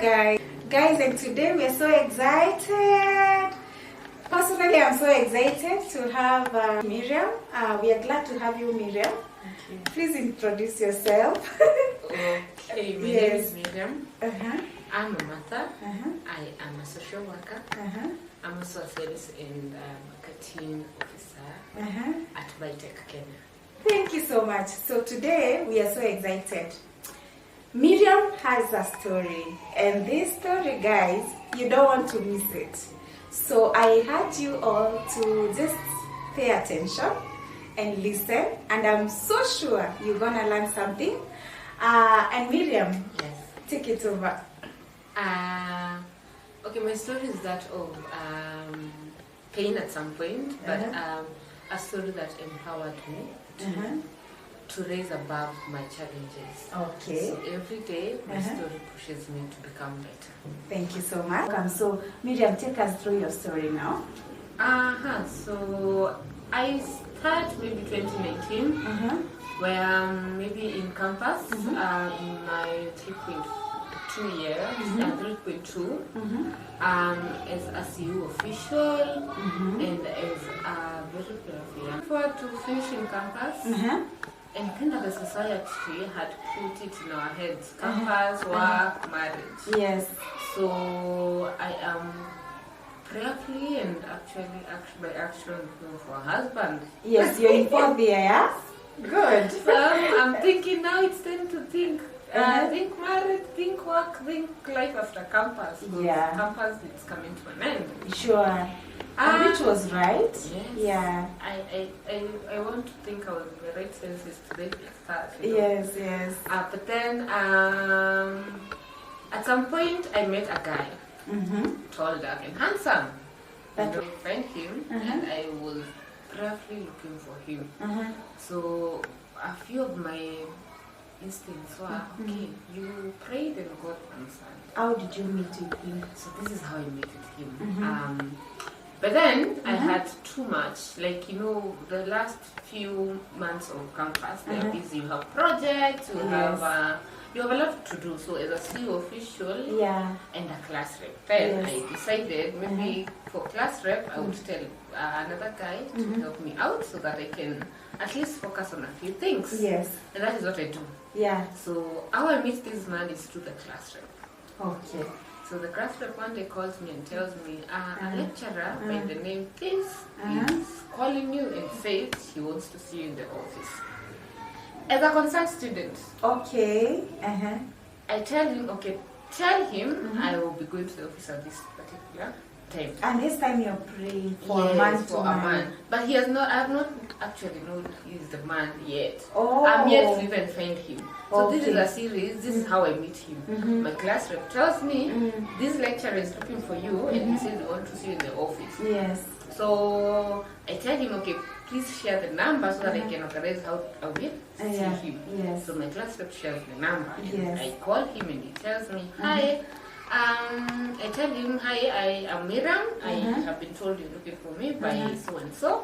Guys, and today we are so excited. Personally, I'm so excited to have Miriam. We are glad to have you, Miriam. Okay. Please introduce yourself. Okay, my name is Miriam. I'm a mother. I am a social worker. I'm also a sales and marketing officer at Bytech Kenya. Thank you so much. So today we are so excited. Miriam has a story, and this story, guys, you don't want to miss it. So I urge you all to just pay attention and listen, and I'm so sure you're gonna learn something. And Miriam, Yes. take it over. Okay, my story is that of pain at some point, but a story that empowered me to raise above my challenges. Okay. So every day, my story pushes me to become better. Thank you so much. So Miriam, take us through your story now. So I start maybe 2019, where maybe in campus, in my 3.2 years, 3.2, as a CU official and as a very player. Before to finish in campus, and kind of the society had put it in our heads: campus, work, marriage. Yes. So I am prayerfully and actually by action looking for a husband. Yes, you're in fourth year, yeah? Good. So I'm thinking now it's time to think. Think marriage, think work, think life after campus. Yeah. Campus is coming to an end. Sure. And which was right? Yes. Yeah. I want to think I was in the right senses today to start. Yes, yes. But then at some point I met a guy, tall, dark, and handsome. I find him, and I was prayerfully looking for him. So a few of my instincts were, okay, you prayed and God answered. How did you meet with him? So this is how I met with him. But then I had too much, like, the last few months of campus, they are busy. You have projects, you have a lot to do. So as a CEO official and a class rep, then I decided maybe for class rep, I would tell another guy to help me out so that I can at least focus on a few things. Yes. And that is what I do. Yeah. So how I meet this man is through the class rep. Okay. So the class rep one day calls me and tells me, a lecturer by the name this is calling you and says he wants to see you in the office. As a concerned student, okay. I tell him, okay, tell him I will be going to the office at this particular time. And this time you're praying for a man to man. But he has not, I have not actually known he's the man yet. Oh. I'm yet to even find him. So this is a series, this is how I meet him. My class rep tells me, this lecturer is looking for you and he says he wants to see you in the office. Yes. So I tell him, okay, please share the number so that I can organize how I will see him. Yes. So my class rep shares the number. And Yes. I call him and he tells me, hi. I tell him, hi, I am Miriam. I have been told you're looking for me by so and so.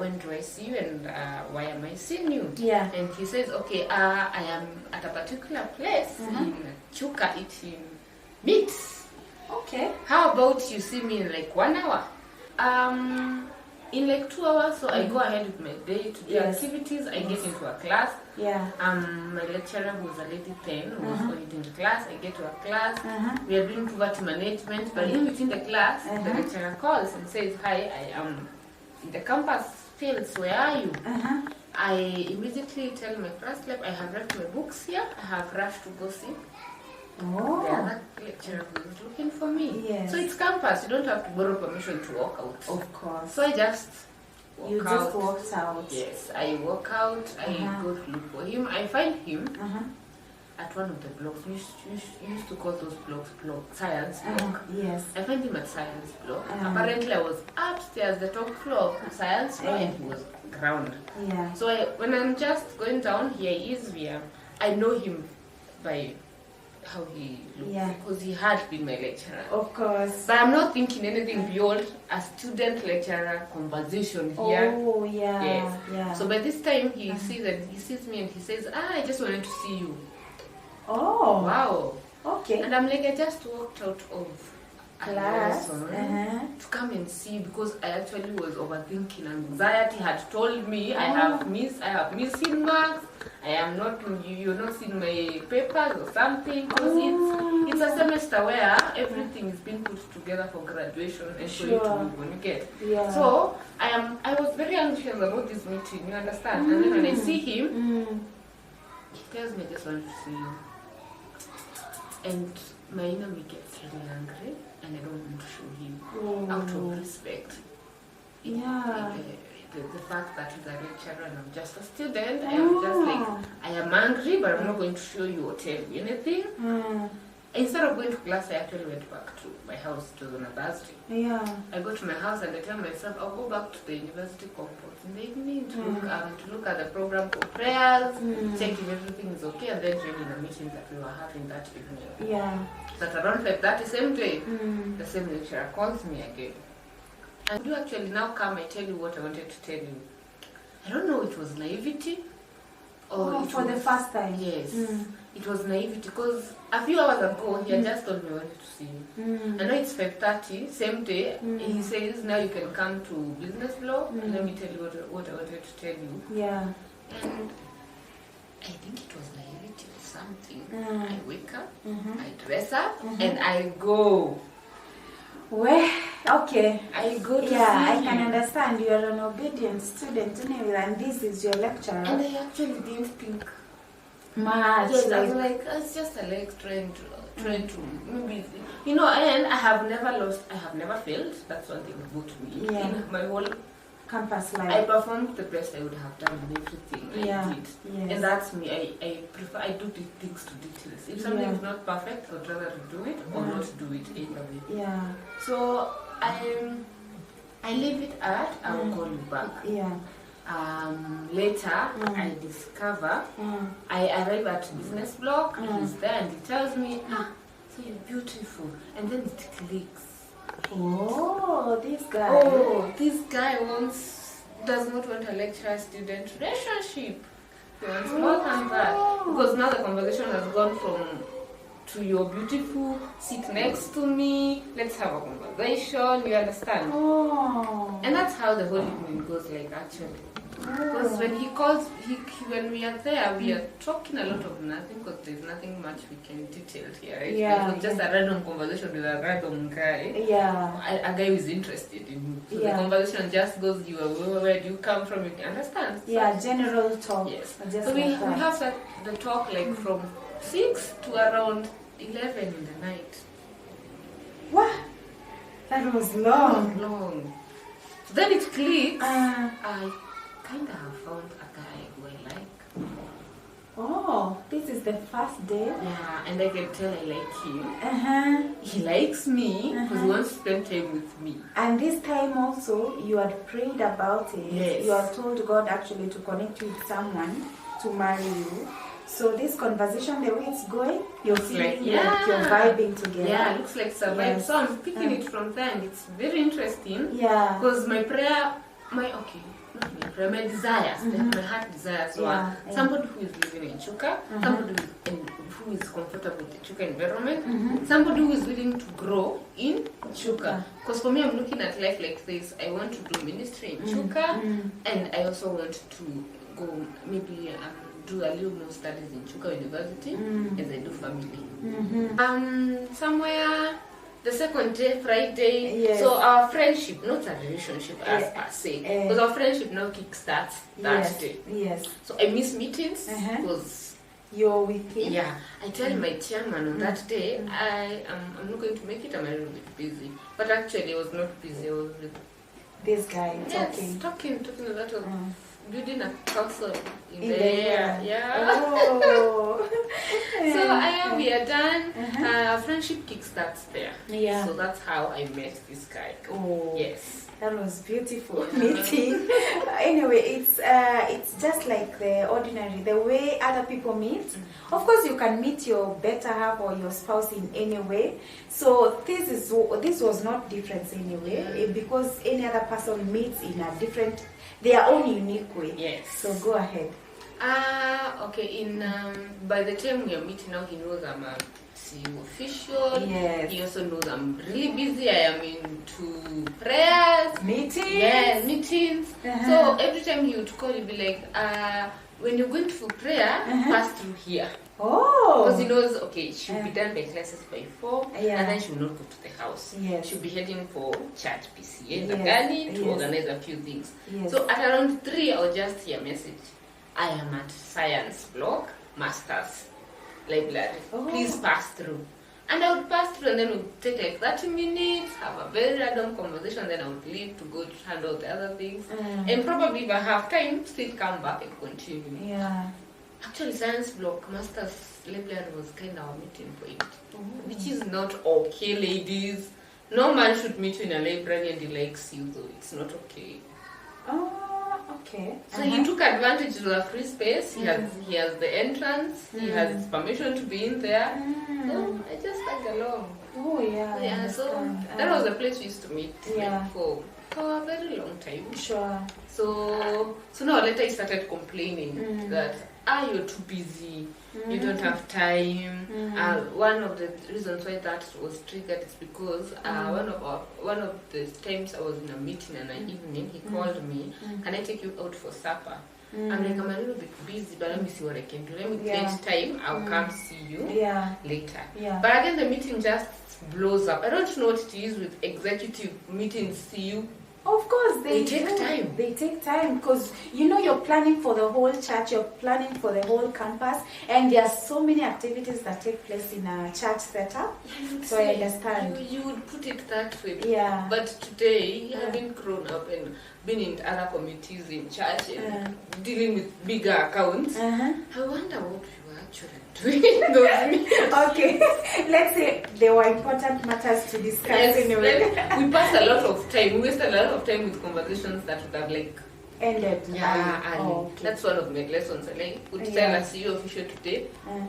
When do I see you and why am I seeing you? Yeah. And he says, okay, I am at a particular place in Chuka eating meat. Okay. How about you see me in like 1 hour? In like 2 hours, so I go ahead with my day-to-day activities. I get into a class. Yeah. My lecturer, who was a lady 10, was leading the class. I get to a class. We are doing poverty management, but in between the class, the lecturer calls and says, hi, I am in the campus fields. Where are you? I immediately tell my class rep, I have left my books here. I have rushed to go see the other lecturer who is looking for me. Yes. So it's campus. You don't have to borrow permission to walk out. Of course. So I just walk out. Just walked out. Yes, I walk out. I go to look for him. I find him at one of the blocks. We used to call those blocks science block. Yes. I find him at science block. Apparently, I was upstairs, the top floor of science block, and he was ground. Yeah. So when I'm just going down, here he is. I know him by how he looked because he had been my lecturer. Of course. But I'm not thinking anything beyond a student-lecturer conversation here. Oh, yeah. Yes. Yeah. So by this time, he sees me and he says, I just wanted to see you. Oh. Wow. Okay. And I'm like, I just walked out of a Class. lesson to come and see, because I actually was overthinking. Anxiety had told me I have missing marks. You're not seeing my papers or something, because it's a semester where everything is being put together for graduation and for you to move on. You get? Yeah. So I was very anxious about this meeting. You understand? And then when I see him, he tells me, I just want to see you. And my inner me gets really angry, and I don't want to show him out of respect. Yeah. The fact that he's a lecturer and I'm just a student, I'm just like, I am angry, but I'm not going to show you or tell you anything. Instead of going to class, I actually went back to my house. It was on a Thursday. Yeah. I go to my house and I tell myself I'll go back to the university compound in the evening to look at the program for prayers, check if everything is okay, and then join in the meeting that we were having that evening. Yeah. But around 5:30 same day, the same lecturer calls me again. And you actually now come, I tell you what I wanted to tell you. I don't know, it was naivety or for the first time. Yes. It was naivety, because a few hours ago he had just told me I wanted to see you. And now it's 5:30, same day. He says now you can come to business law. And let me tell you what I wanted to tell you. Yeah. And I think it was naivety or something. I wake up, I dress up, and I go. Well, okay. I go to see I can him. understand. You are an obedient student anyway, and this is your lecturer. And I actually didn't think much. yes, I was like, it's just a leg trying to maybe, and I have never failed. That's one thing about me. Yeah. In my whole Campus I life. performed the best I would have done in everything I did. Yes. And that's me. I do the things to details. If something is not perfect, I would rather do it or not do it either way. Yeah. So I leave it at I'll call you back. Yeah. Later, I discover, I arrive at business block, he's there and he tells me, so you're beautiful. And then it clicks. Oh, this guy. Oh, this guy does not want a lecturer-student relationship. He wants more than that. Because now the conversation has gone to you're beautiful, sit next to me, let's have a conversation, you understand? Oh. And that's how the whole evening goes, like, actually. Because when he calls, when we are there, we are talking a lot of nothing, because there's nothing much we can detail here, right? Yeah. It was just a random conversation with a random guy. Yeah. A guy who is interested in you. So Yeah. the conversation just goes, where do you come from? You can understand. So, Yeah, general talk. yes. Just So we like that. have the talk like from 6 to around 11 in the night. What? That was long. Long. So then it clicks. I kind of have found a guy who I like. Oh, this is the first day. Yeah, and I can tell I like him. He likes me because he wants to spend time with me. And this time also, you had prayed about it. Yes. You had told God actually to connect you with someone to marry you. So this conversation, the way it's going, you're feeling like you're vibing together. Yeah, it looks like it's a vibe. Yes. So I'm picking it from there, and it's very interesting. Yeah. Because my prayer, my desires, my heart desires were somebody who is living in Chuka, somebody who is comfortable with the Chuka environment, somebody who is willing to grow in Chuka. Because for me, I'm looking at life like this. I want to do ministry in Chuka, and I also want to go maybe do a little more studies in Chuka University as I do family. Somewhere the second day, Friday, so our friendship, not a relationship as per se, because our friendship now kickstarts that day. Yes. So I miss meetings because you're with him. Yeah, I tell my chairman on that day, I'm not going to make it, I'm a little bit busy. But actually I was not busy, I was with this guy talking a lot of building a counsel in the air. Yeah. Oh. So we are done. Friendship kickstarts there. Yeah. So that's how I met this guy. Oh. Yes. That was beautiful meeting. Anyway, it's just like the ordinary, the way other people meet. Of course, you can meet your better half or your spouse in any way. So this was not different anyway, because any other person meets in a different, their own unique way. Yes. So go ahead. Okay. By the time we are meeting now, he knows I'm a seem official. Yes. He also knows I'm really busy. I am into prayers. Meetings. Yeah, meetings. So every time he would call, he'd be like, when you're going for prayer, pass through here. Oh. Because he knows, okay, she'll be done by classes by 4, Yeah. and then she will not go to the house. Yes. She'll be heading for church PCA, Yes. to organize a few things. Yes. So at around 3, I'll just hear a message. I am at science block, masters, library. Oh. Please pass through. And I would pass through, and then it would take like 30 minutes, have a very random conversation, then I would leave to go to handle the other things. And probably if I have time, still come back and continue. Yeah. Actually, science block, masters library was kind of a meeting point, which is not okay, ladies. No man should meet you in a library and he likes you, though. It's not okay. Oh, okay. So he took advantage of the free space. He has the entrance. He has his permission to be in there. So I just tagged along. Oh, yeah. Yeah, so that was the place we used to meet for a very long time. Sure. So now later he started complaining that you're too busy, you don't have time. One of the reasons why that was triggered is because one of the times I was in a meeting in the evening, he called me, can I take you out for supper? I'm like, I'm a little bit busy, but let me see what I can do. Let me create time, I'll come see you later. Yeah. But again, the meeting just blows up. I don't know what it is with executive meetings, see you. Of course, they take time. They take time because you're planning for the whole church, you're planning for the whole campus, and there are so many activities that take place in a church setup. So I understand. You would put it that way. Yeah. But today, having grown up and been in other committees in church and dealing with bigger accounts, I wonder what we were actually doing in those meetings. Okay, let's say there were important matters to discuss anyway. We passed a lot of time. We wasted a lot of time with conversations that would have ended. Okay. That's one of my lessons. Would tell us, you official today,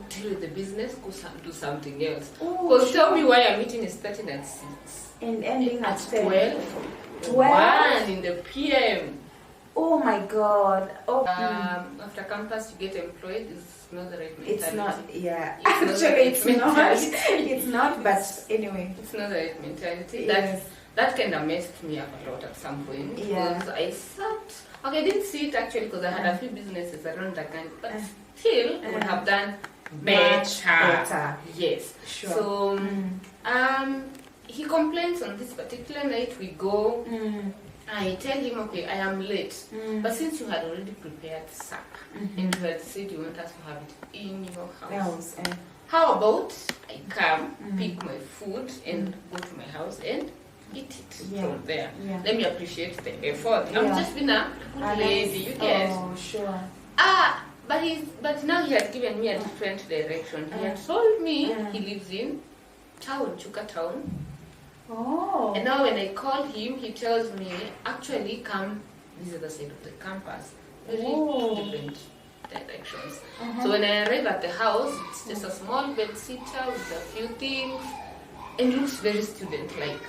deal with the business, go do something else. Because tell me why a meeting is starting at 6 and ending at 12. 1 in the PM. Oh my God. Oh. After campus, you get employed. It's not the right mentality. It's not. Yeah. Actually, it's not. It's not. But anyway, it's not the right mentality. Yes. That kind of messed me up a lot at some point. Because I sat. Okay, I didn't see it actually because I had a few businesses around the country, but still I would have done better. Yes. Sure. So he complains on this particular night. We go. I tell him, okay, I am late, but since you had already prepared supper and you had said you want us to have it in your house, how about I come, pick my food, and go to my house and eat it from there? Let me appreciate the effort. I'm just being a good lady, you get. Oh, sure. But now he has given me a different direction. He had told me he lives in town, Chuka town. Oh. And now when I call him, he tells me, actually come, this is the side of the campus. Very different directions. So when I arrive at the house, it's just a small bed sitter with a few things. And looks very student-like.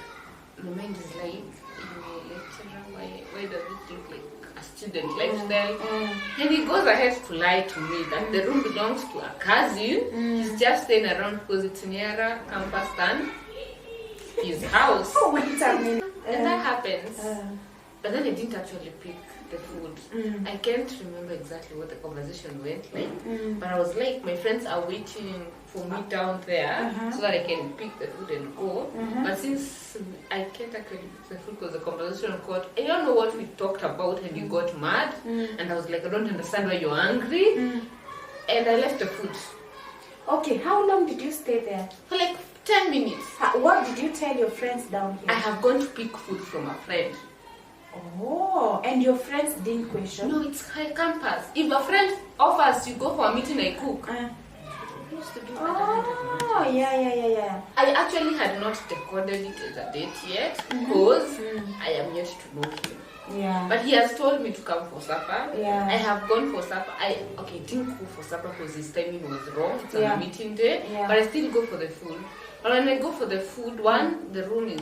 My mind is like, lecturer, why does it look like a student lifestyle? And he goes ahead to lie to me that the room belongs to a cousin. He's just staying around because it's nearer campus than his house. Oh, wait a minute. And that happens. But then I didn't actually pick the food. I can't remember exactly what the conversation went like. But I was like, my friends are waiting for me down there so that I can pick the food and go. But since I can't actually pick the food because the conversation got, I don't know what we talked about and you got mad. And I was like, I don't understand why you're angry. And I left the food. Okay, how long did you stay there? For like 10 minutes. What did you tell your friends down here? I have gone to pick food from a friend. Oh, and your friends didn't question? No, it's high campus. If a friend offers you go for a meeting, I cook. Oh, yeah. I actually had not decoded it as a date yet because I am yet to know him. Yeah. But he has told me to come for supper. Yeah. I have gone for supper. Didn't go for supper because his timing was wrong. It's on a meeting day. Yeah. But I still go for the food. But when I go for the food, one, the room is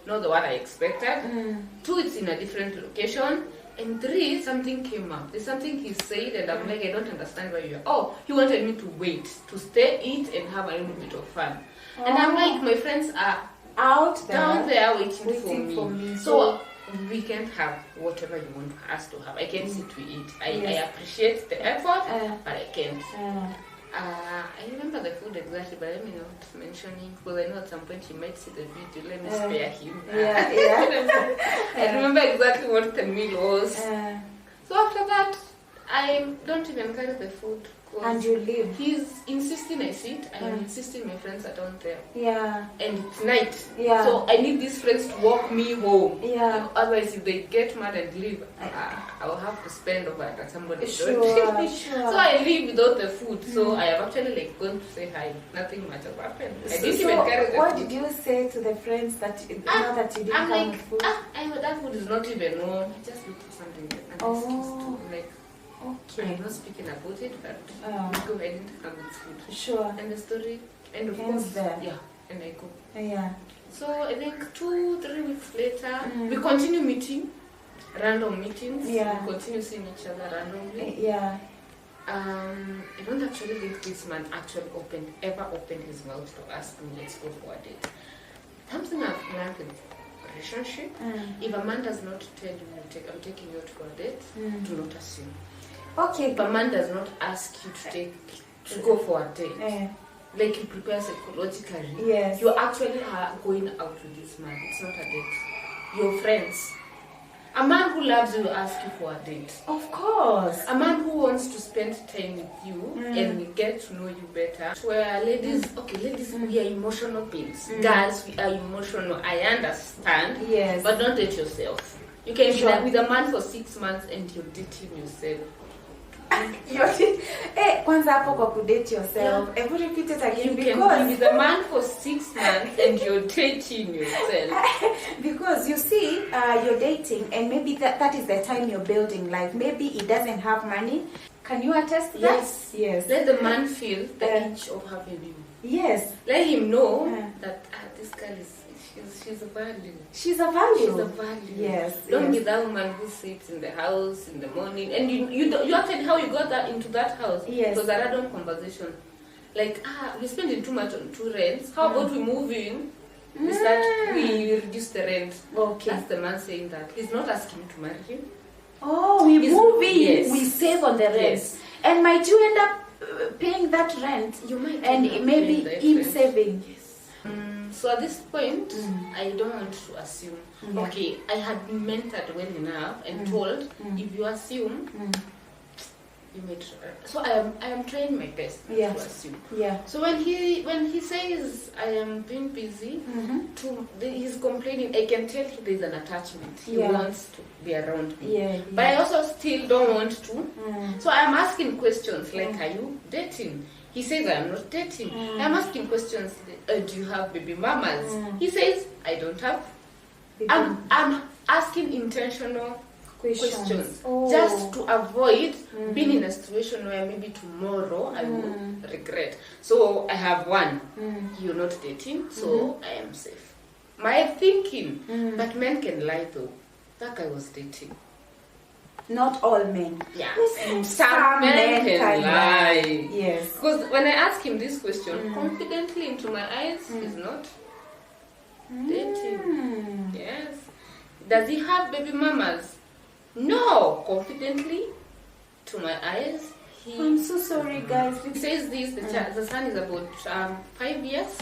not the one I expected. 2, it's in a different location. And 3, something came up. There's something he said, and I'm like, I don't understand why you're. Oh, he wanted me to wait, to stay, eat, and have a little bit of fun. And I'm like, my friends are out there, down there waiting for me. So we can have whatever you want us to have. I can sit to eat. I appreciate the effort, but I can't. I remember the food exactly, but let me not mentioning, because I know at some point he might see the video. Let me spare him. I remember exactly what the meal was. So after that, I don't even carry the food. And you leave. He's insisting I sit. I'm insisting my friends are down there. Yeah. And it's night. Yeah. So I need these friends to walk me home. Yeah. Otherwise, if they get mad and leave, I will have to spend over at somebody's Sure. So I leave without the food. So I have actually like gone to say hi. Nothing much has happened. I didn't even carry the what food. did you say to the friends that now that you didn't I'm come like, with food? that food is not even warm. I just looked for something and like. Okay. I'm not speaking about it, but go ahead and have this food. Sure. And the story, and of Ends course, there. yeah, and I go. Yeah. So I think 2-3 weeks later, we continue meeting, random meetings. Yeah. We continue seeing each other randomly. Yeah. I don't actually think this man actually ever opened his mouth to ask me, let's go for a date. Something I've learned in relationship, if a man does not tell you, I'm taking you out for a date, do not assume. Okay. If a man does not ask you to go for a date, like you prepare psychologically, yes, you actually are going out with this man. It's not a date. You're friends. A man who loves you will ask you for a date. Of course. A man who wants to spend time with you and get to know you better. Where ladies, we are emotional beings. Girls, we are emotional. I understand. Yes. But don't date yourself. You can be with a man for 6 months and you're dating yourself. Kwanza hapo kwa kudate yourself. Every repeat it again, you because can be with a man for 6 months and you're dating yourself. Because you see, you're dating and maybe that is the time you're building life. Maybe he doesn't have money. Can you attest to that? Yes. Let the man feel the itch of having you. Yes. Let him know that this girl she's a value. She's a value. She's a value. Yes. Don't be that woman who sits in the house in the morning and you actually how you got that into that house. Yes. It was a random conversation. Like we're spending too much on 2 rents. How about we move in? We reduce the rent. Okay. That's the man saying that. He's not asking you to marry him. Oh, we move in. Yes. We save on the rent. Yes. And might you end up paying that rent? You might. And maybe him saving. Yes. So at this point, I don't want to assume. Yeah. Okay, I had mentored well enough and told if you assume, you may try. So I am trying my best to assume. Yeah. So when he says I am being busy, he's complaining. I can tell there's an attachment. He wants to be around me. Yeah. But I also still don't want to. So I'm asking questions like, are you dating? He says, I'm not dating. I'm asking questions, do you have baby mamas? He says, I don't have. I'm asking intentional questions. Just to avoid being in a situation where maybe tomorrow I will regret. So I have one, you're not dating, so I am safe. My thinking, but men can lie though. That guy was dating. Not all men. Yeah. Some men can lie. Yes. Because when I ask him this question, confidently into my eyes, he's not dating. Yes. Does he have baby mamas? No. Confidently to my eyes, I'm so sorry, guys. He says this, the son is about 5 years.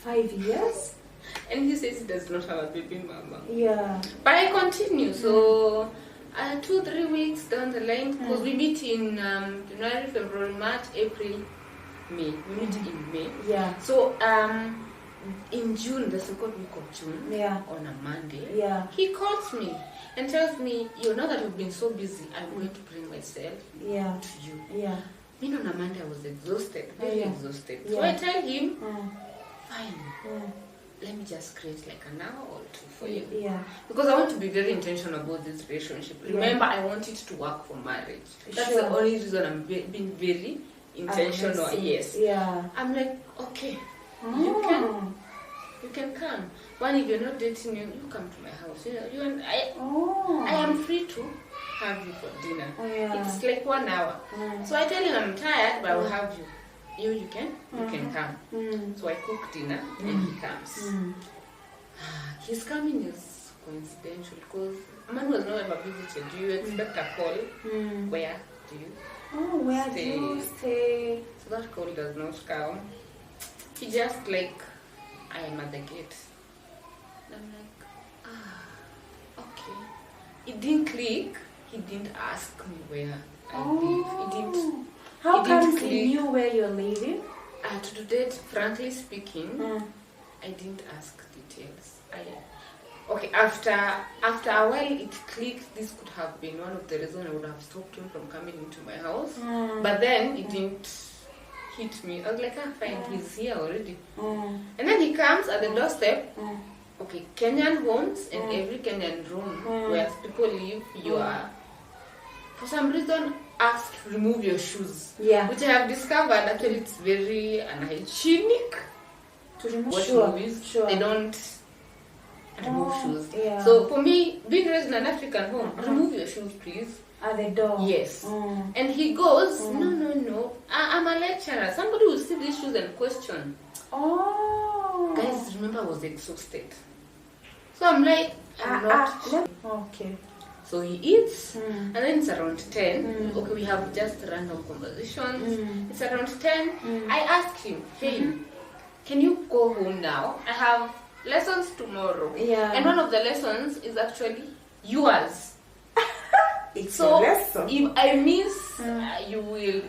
5 years? And he says he does not have a baby mama. Yeah. But I continue, so 2-3 weeks down the line, because we meet in January, February, March, April, May. We meet in May. Yeah. So in June, the second week of June, on a Monday, he calls me and tells me, now that you've been so busy, I'm going to bring myself to you. Yeah. Being on a Monday, I was exhausted, very exhausted. Yeah. So I tell him, fine. Let me just create like an hour or 2 for you. Yeah. Because I want to be very intentional about this relationship. Remember, I want it to work for marriage. That's the only reason I'm being very intentional. Yes. Yeah. I'm like, okay, you can come. One, if you're not dating, you come to my house. You and I. Oh. I am free to have you for dinner. Oh, yeah. It's like 1 hour. So I tell him I'm tired, but I will have you. You can come. So I cook dinner and he comes. His coming is coincidental because man was not ever visited. Do you expect a call? Where do you? Oh, where do you stay? So that call does not come. He just like, I am at the gate. And I'm like, okay. It didn't click. He didn't ask me where I live. He didn't. How come he knew where you're living? To date, frankly speaking, I didn't ask details. Okay, after a while it clicked. This could have been one of the reasons I would have stopped him from coming into my house. But then it didn't hit me. I was like, fine, he's here already. And then he comes at the doorstep. Okay, Kenyan homes and every Kenyan room where people live, you are, for some reason, asked to remove your shoes. Yeah. Which I have discovered actually it's very unhygienic to remove movies. Sure. They don't remove shoes. Yeah. So for me, being raised in an African home, remove your shoes, please. At the door. Yes. And he goes, no. I'm a lecturer. Somebody will see these shoes and question. Oh. Guys, remember I was exhausted. So I'm like, I'm not. Okay. So he eats, and then it's around 10. Okay, we have just random conversations. It's around 10. I asked him, hey, can you go home now? I have lessons tomorrow. Yeah. And one of the lessons is actually yours. It's so if I miss, you will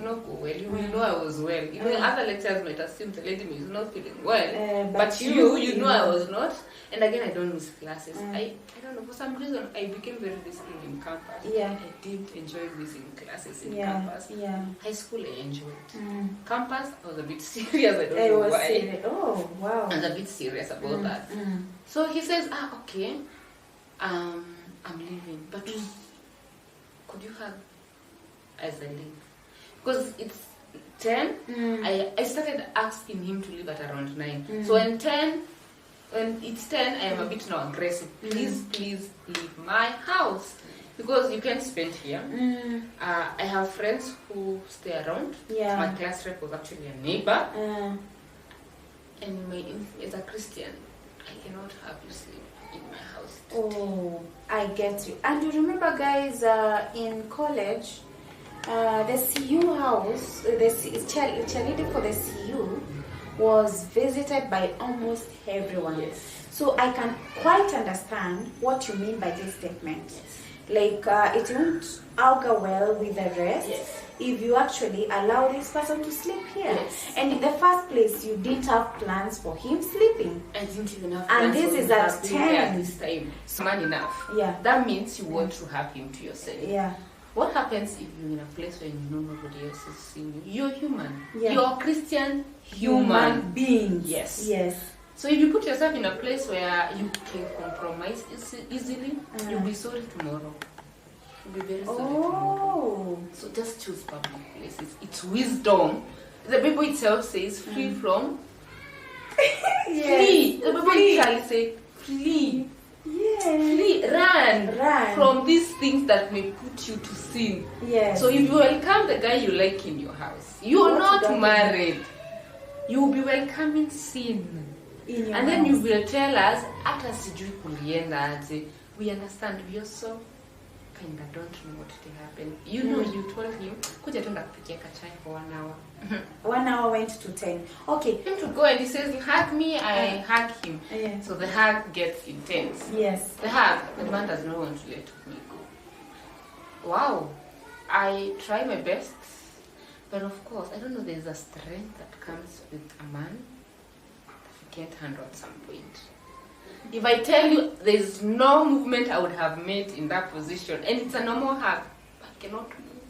not go well. You will know I was well. Even other lecturers might assume the lady is not feeling well, but you know I was not. And again, I don't miss classes. I don't know, for some reason I became very disciplined in campus. Yeah. I didn't enjoy missing classes in campus. Yeah. High school I enjoyed. Campus I was a bit serious. I don't know why. Serious. Oh wow. I was a bit serious about that. So he says, okay, I'm leaving, but could you hug as I leave? Because it's 10. I started asking him to leave at around 9. So when it's 10, I am a bit now aggressive. Please leave my house. Because you can't spend here. I have friends who stay around. Yeah. My class rep was actually a neighbor. And as a Christian, I cannot have you sleep in my house. Oh, I get you. And you remember, guys, in college, the CU house, the cheerleading for the CU was visited by almost everyone. Yes. So I can quite understand what you mean by this statement. Yes. Like, it won't augur well with the rest. Yes. If you actually allow this person to sleep here. Yes. And in the first place, you didn't have plans for him sleeping. I didn't even have plans. And this is at 10. This time. So man enough. Yeah. That means you want to have him to yourself. Yeah. What happens if you're in a place where you know nobody else is seeing you? You're human. Yeah. You're a Christian human being. Yes. Yes. So if you put yourself in a place where you can compromise easily, you'll be sorry tomorrow. You'll be very sorry tomorrow. So just choose public places. It's wisdom. The Bible itself says free from. Flee. The Bible literally says flee. Yes. Flee. Run from these things that may put you to sin. Yes. So if you welcome the guy you like in your house, you're not married. You will be welcoming sin. And then you will tell us, after sijui kulienda aje, we understand, we also kind of don't know what did happen. You know, you told him, kuja tu ndakupikia kachai for 1 hour. 1 hour went to 10. Okay. Him to go and he says, hug me, I hug him. Yeah. So the hug gets intense. Yes. The hug, the man does not want to let me go. Wow. I try my best. But of course, I don't know, there's a strength that comes with a man can't handle at some point. If I tell you there's no movement I would have made in that position, and it's a normal hug, I cannot move.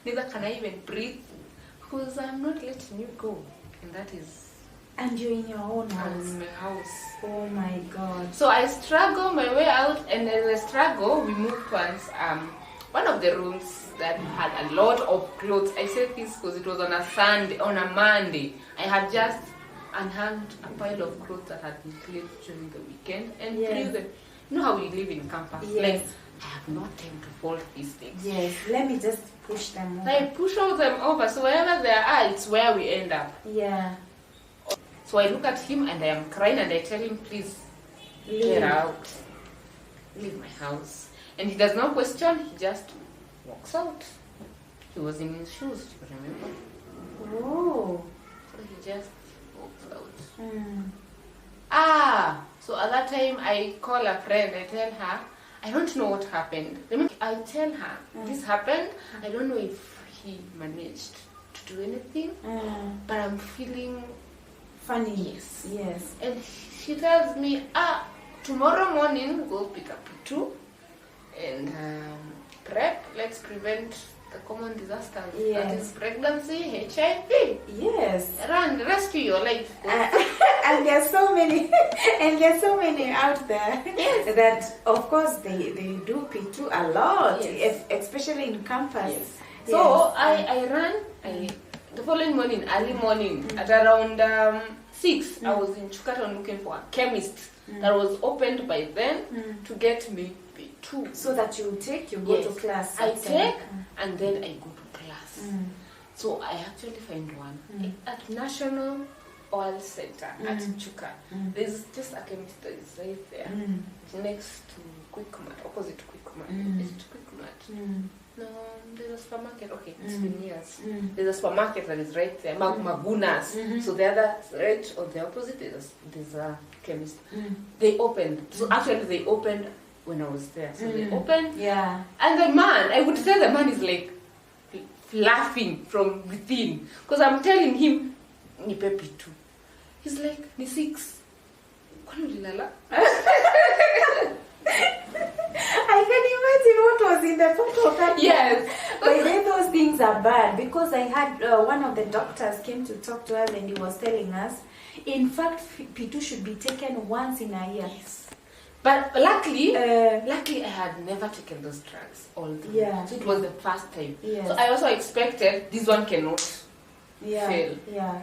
Neither can I even breathe because I'm not letting you go. And that is. And you're in your own house. I'm in my house. Oh my God. So I struggle my way out, and as I struggle, we move towards one of the rooms that had a lot of clothes. I said this because it was on a Monday. I had just and hung a pile of clothes that had been cleaned during the weekend and Yes. threw them. You know how we live in campus? Yes. Like, I have no time to fold these things. Yes, let me just push them over. I push all them over, so wherever they are, it's where we end up. Yeah. So I look at him and I am crying and I tell him, please, get out. Leave my house. And he does not question, he just walks out. He was in his shoes, do you remember? Oh. So he just walks out. Mm. So at that time I call a friend, I tell her, I don't know what happened. I tell her, this happened, I don't know if he managed to do anything, but I'm feeling Funny. Yes. Yes. And she tells me, tomorrow morning go pick up P2 and prep, let's prevent the common disasters. Yes. That is pregnancy, HIV. Yes. Run, rescue your life. And there's so many, out there that, of course, they do P2 a lot, especially in campus. Yes. So I ran. The following morning, early morning, at around 6, I was in Chukatan looking for a chemist that was opened by then to get me P2. So that you go to class. I take and then I go to class. So I actually find one at National Oil Center at Chuka. There's just a chemist that is right there, next to Quickmart, opposite Quickmart. Is it Quickmart? No, there's a supermarket. Okay, it's been years. There's a supermarket that is right there, Magunas. So the other, right on the opposite, there's a chemist. They opened. So actually, they opened when I was there. So they opened. Yeah. And the man, I would say the man is like laughing from within, because I'm telling him, ni pepi tu. He's like, ni 6. Kwani ulilala? I can imagine what was in the photo that Yes. By then those things are bad, because I had one of the doctors came to talk to us and he was telling us, in fact, P2 should be taken once in a year. Yes. But luckily I had never taken those drugs all through. Yeah. So it was the first time. Yes. So I also expected this one cannot fail. Yeah.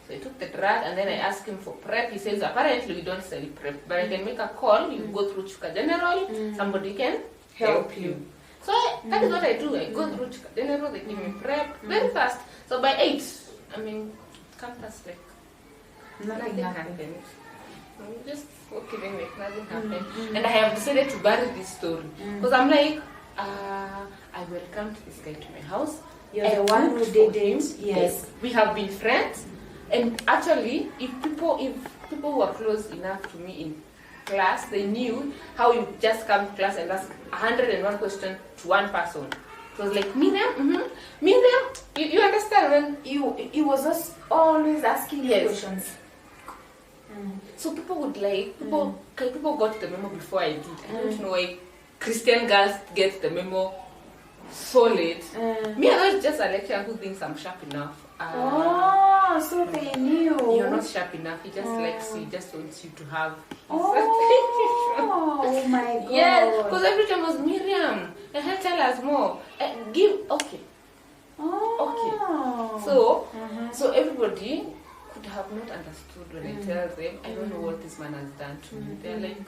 So I took the drug and then I asked him for prep. He says, apparently we don't sell prep, but I can make a call. You go through Chuka General, somebody can help you. So that is what I do. I go through Chuka General, they give me prep very fast. So by 8, campus like nothing happened. I'm just walking like nothing happened. And I have decided to bury this story. Because I'm like, I welcomed this guy to my house. You're the one who did it. Yes. We have been friends. And actually, if people who are close enough to me in class, they knew how you just come to class and ask 101 questions to one person. It was like, Miriam, Miriam, you understand when you was just always asking questions. So people would like, people got the memo before I did. I don't know why Christian girls get the memo so late. Me, I was just a lecturer who thinks I'm sharp enough. So they knew. You're not sharp enough. He just likes you, just wants you to have. Oh my God. Yes, because every time was Miriam. And he'll tell us more. Okay. So everybody could have not understood when I tell them, I don't know what this man has done to me. They're like,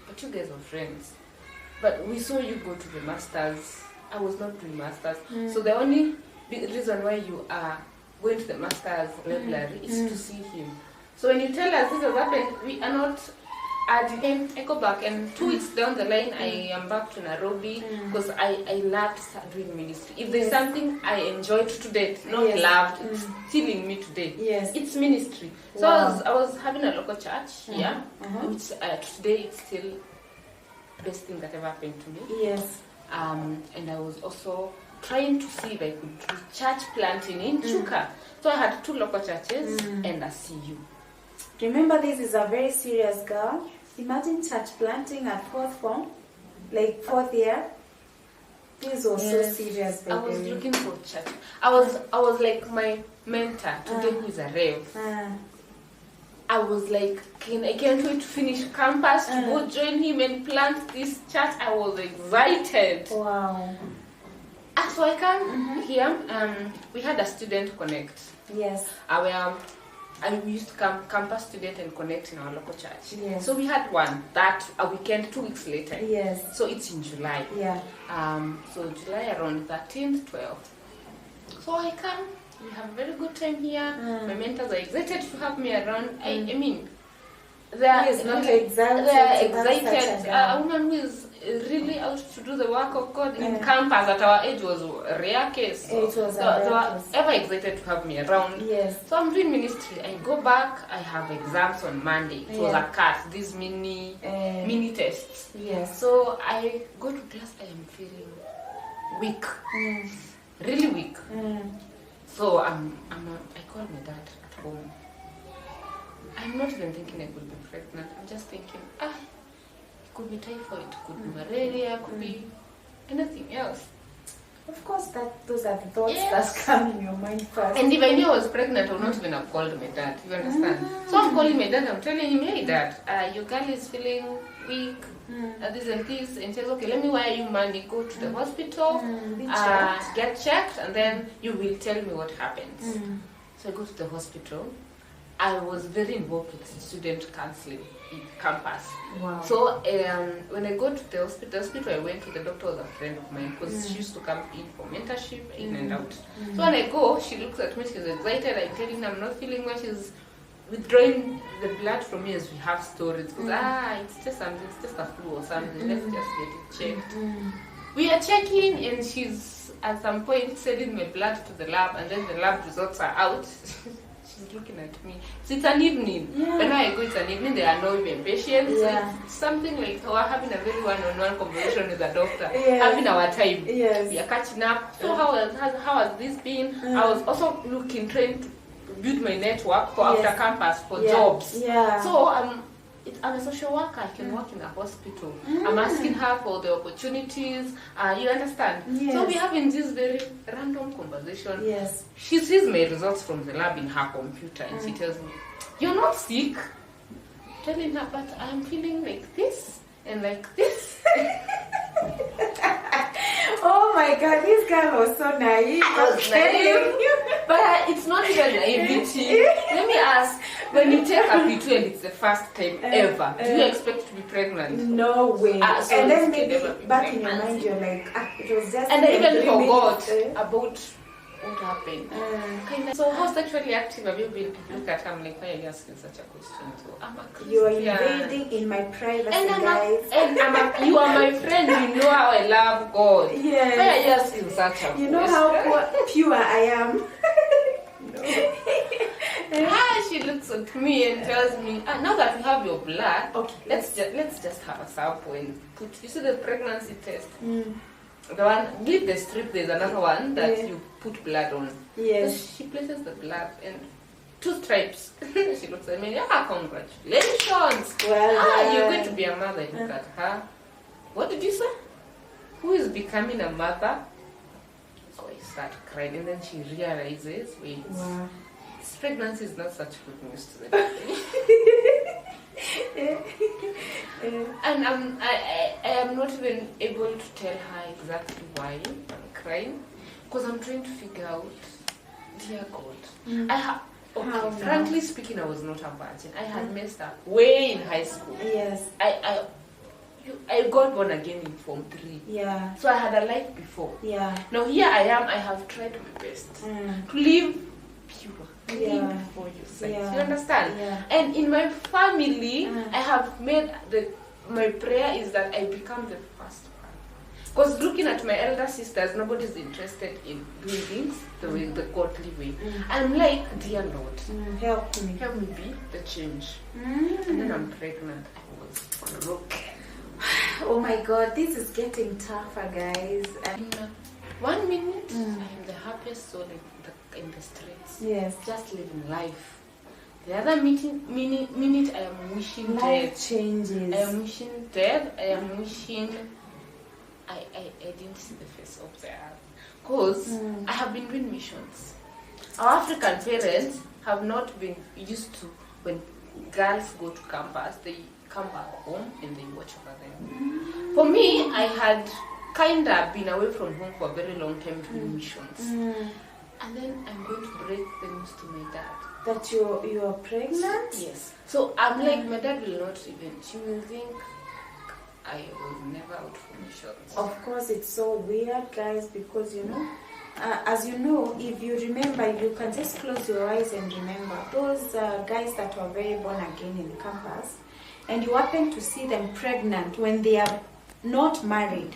but you guys are friends. But we saw you go to the masters. I was not doing masters. So the only reason why you are going to the master's library is to see him. So when you tell us this has happened, we are not at the end. I go back and 2 weeks down the line, I am back to Nairobi because I loved doing ministry. If there's something I enjoyed today, not loved, it's still in me today. Yes. It's ministry. So I was having a local church here, which today it's still the best thing that ever happened to me. Yes. And I was also trying to see if I could do church planting in Chuka. So I had 2 local churches and a CU. Remember, this is a very serious girl. Imagine church planting at 4th form, like 4th year. This was so serious, baby. I was looking for church. I was like my mentor today, who is a rev. I was like, I can't wait to finish campus to go join him and plant this church. I was excited. Wow. So I come here. We had a student connect. Yes. Where we used to come campus student and connect in our local church. Yes. So we had one that a weekend 2 weeks later. Yes. So it's in July. Yeah. So July around 13th, 12th. So I come. We have a very good time here. My mentors are excited to have me around. I mean, they are excited. A woman who is really out to do the work of God in campus at our age was a rare case. So It was they were ever excited to have me around. Yes. So I'm doing ministry. I go back. I have exams on Monday. It was a CAT, these mini tests. Yes. So I go to class. I am feeling weak, really weak. So I call my dad at home. I'm not even thinking I could be pregnant. I'm just thinking, it could be typhoid, it could be malaria, it could be anything else. Of course, those are the thoughts that come in your mind first. And if I knew I was pregnant, I would not even have called my dad. You understand? So I'm calling my dad. I'm telling him, hey, dad, your girl is feeling weak. This and this. And he says, okay, let me wire you money. Go to the hospital, get checked, and then you will tell me what happens. So I go to the hospital. I was very involved with student counseling in campus. Wow. So when I go to the hospital, I went to the doctor, was a friend of mine, because she used to come in for mentorship, in and out. So when I go, she looks at me, she's excited. I'm telling her I'm not feeling well. She's withdrawing the blood from me as we have stories. Because, it's just something, it's just a flu or something. Let's just get it checked. We are checking, and she's at some point sending my blood to the lab, and then the lab results are out. She's looking at me. So it's an evening. When I go, it's an evening. There are no even patients. So it's something like we're having a very one-on-one conversation with the doctor, having our time. Yes. We are catching up. So how has this been? I was also trying to build my network for after campus for jobs. Yeah. So I'm a social worker. I can work in a hospital. I'm asking her for the opportunities. You understand? Yes. So we're having this very random conversation. Yes. She sees my results from the lab in her computer, and she tells me, "You're not sick." I'm telling her, but I'm feeling like this and like this. Oh my God, this girl was so naive. I was naive. But it's not even naivety. Let me ask, when you take a P2 and it's the first time ever, do you expect to be pregnant? No way. So and then maybe back in your mind, you're like, it was just... And I even forgot about what happened. So how sexually active have you been? Look at her, I'm like, why are you asking such a question? So I'm a Christian. You are invading in my privacy, guys. You are my friend. You know how I love God. Yes. Why are you asking such a question? You know how pure I am. She looks at me and tells me, now that we have your blood, let's just have a sample and put. You see the pregnancy test. The one, leave the strip, there's another one that you put blood on. Yes. So she places the blood and 2 stripes. She looks at me, congratulations. Well, you're going to be a mother. I look at her. What did you say? Who is becoming a mother? So I start crying, and then she realizes, wait, this pregnancy is not such good news to the baby. And I am not even able to tell her exactly why I'm crying, because I'm trying to figure out, dear God, frankly speaking, I was not a virgin. I had messed up way in high school. Yes. I got born again in Form 3. Yeah. So I had a life before. Yeah. Now here I am. I have tried my best to live pure. Before you say. You understand? Yeah. And in my family, I have made my prayer is that I become the first one. Because looking at my elder sisters, nobody's interested in doing things the way the godly way. I'm like, dear Lord, help me be the change. And then I'm pregnant. I was broken. Oh my God, this is getting tougher, guys. In 1 minute, I am the happiest soul in the streets. Yes. Just living life. The other minute I am wishing life death. Changes. I am wishing death. I am wishing I didn't see the face of the earth. Because I have been doing missions. Our African parents have not been used to, when girls go to campus, they come back home and they watch over them. For me, I had kind of been away from home for a very long time doing missions. And then I'm going to break the news to my dad. That you're pregnant? Yes. So I'm like, my dad will not even, she will think I was never out for my shots. Of course, it's so weird, guys, because as you know, if you remember, you can just close your eyes and remember those guys that were very born again in campus, and you happen to see them pregnant when they are not married.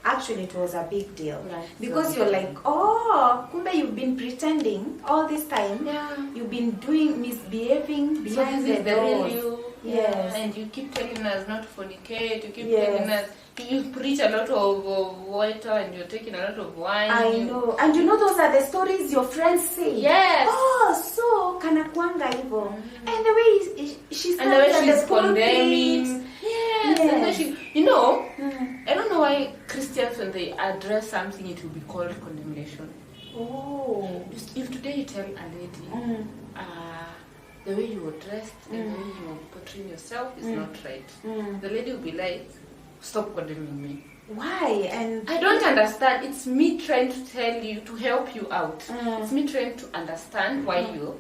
Actually, it was a big deal, Right. because you're like, oh, kumbe, you've been pretending all this time. Yeah. You've been misbehaving So behind this is the the real doors. you. Yes. And you keep telling us not to fornicate, you keep Yes. telling us, you preach a lot of water and you're taking a lot of wine. I know. And those are the stories your friends say. Yes. Oh, so kanakwanga hivyo. And the way she's And the way at she's the pulpit. condemning. Yes. Yes. And then I don't know why Christians, when they address something, it will be called condemnation. Oh. If today you tell a lady, the way you were dressed and the way you were portraying yourself is not right, the lady will be like, stop condemning me. Why? And I don't understand. It's me trying to tell you, to help you out. It's me trying to understand why you.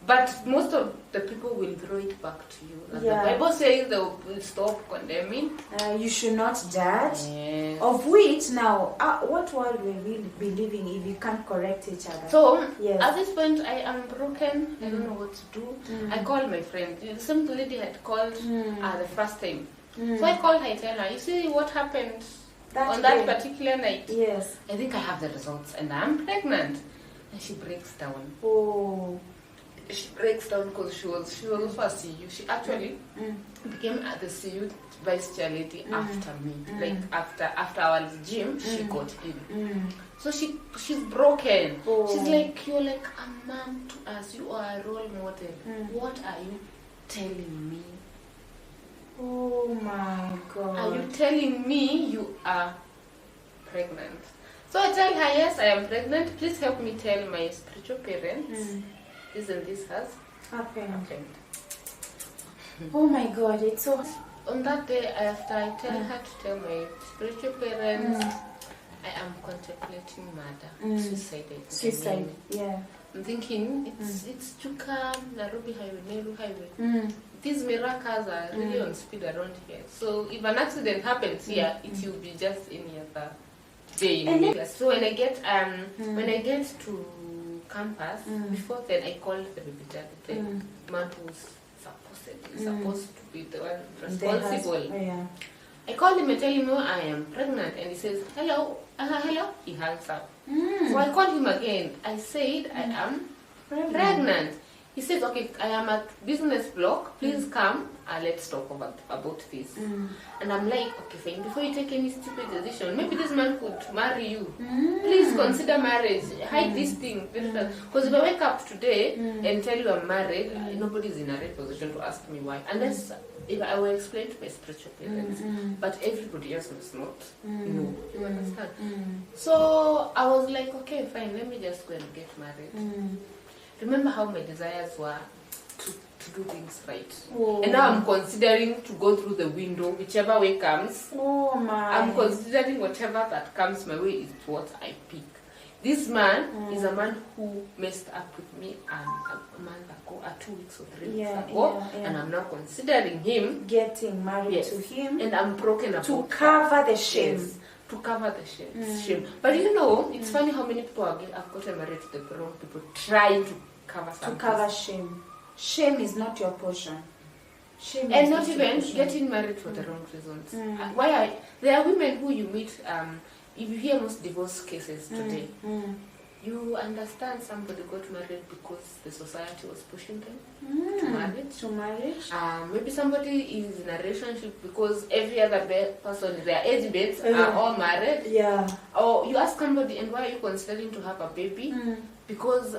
But most of the people will throw it back to you. Like Yeah. the Bible says they will stop condemning. you should not judge. Yes. Of which now, what world will we be living if we can't correct each other? So Yes. at this point, I am broken. I don't know what to do. I called my friend. The same lady had called the first time. So I called her and tell her, you see what happened on that particular night? Yes. I think I have the results and I'm pregnant. And she breaks down. Oh. She breaks down because she was also a CU. She actually became the CU vice chair lady after me. Like after our gym, she got in. So she's broken. Oh. She's like, you're like a mom to us. You are a role model. What are you telling me? Oh my God. Are you telling me you are pregnant? So I tell her, yes, I am pregnant. Please help me tell my spiritual parents. This and this has happened? happened. Oh my God, it's so... On that day, after I tell her to tell my spiritual parents, I am contemplating murder, suicide. Suicide, yeah. I'm thinking, it's Chuka, Nairobi Highway, Nehru Highway. These miracles are really on speed around here. So if an accident happens here, it will be just any other day in Vegas. So when I get to campus, before then I called the baby daddy, the man who's supposed to be the one responsible. Yeah. I called him and tell him, I am pregnant, and he says, hello, hello. He hangs up. So I called him again. I said, I am pregnant. He says, okay, I am at business block. Please come. Let's talk about this. And I'm like, okay, fine. Before you take any stupid decision, maybe this man could marry you. Please consider marriage. Hide this thing. Because if I wake up today and tell you I'm married, nobody's in a right position to ask me why. Unless if I will explain to my spiritual parents. But everybody else must not know. You understand? So I was like, okay, fine. Let me just go and get married. Remember how my desires were to do things right. Oh. And now I'm considering to go through the window, whichever way comes. Oh my. I'm considering whatever that comes my way is what I pick. This man is a man who messed up with me a month ago, 2 weeks or 3 weeks ago. And I'm now considering him. Getting married to him. And I'm broken about to cover the shame. Yes. To cover the shame. But you know, it's funny how many people have gotten married to the wrong people trying to cover something. To cover shame. Shame is not your portion. Shame and not even getting married for the wrong reasons. There are women who you meet, if you hear most divorce cases today, you understand somebody got married because the society was pushing them to marriage. Maybe somebody is in a relationship because every other person in their age mates are all married. Yeah. Or you ask somebody, and why are you considering to have a baby? Because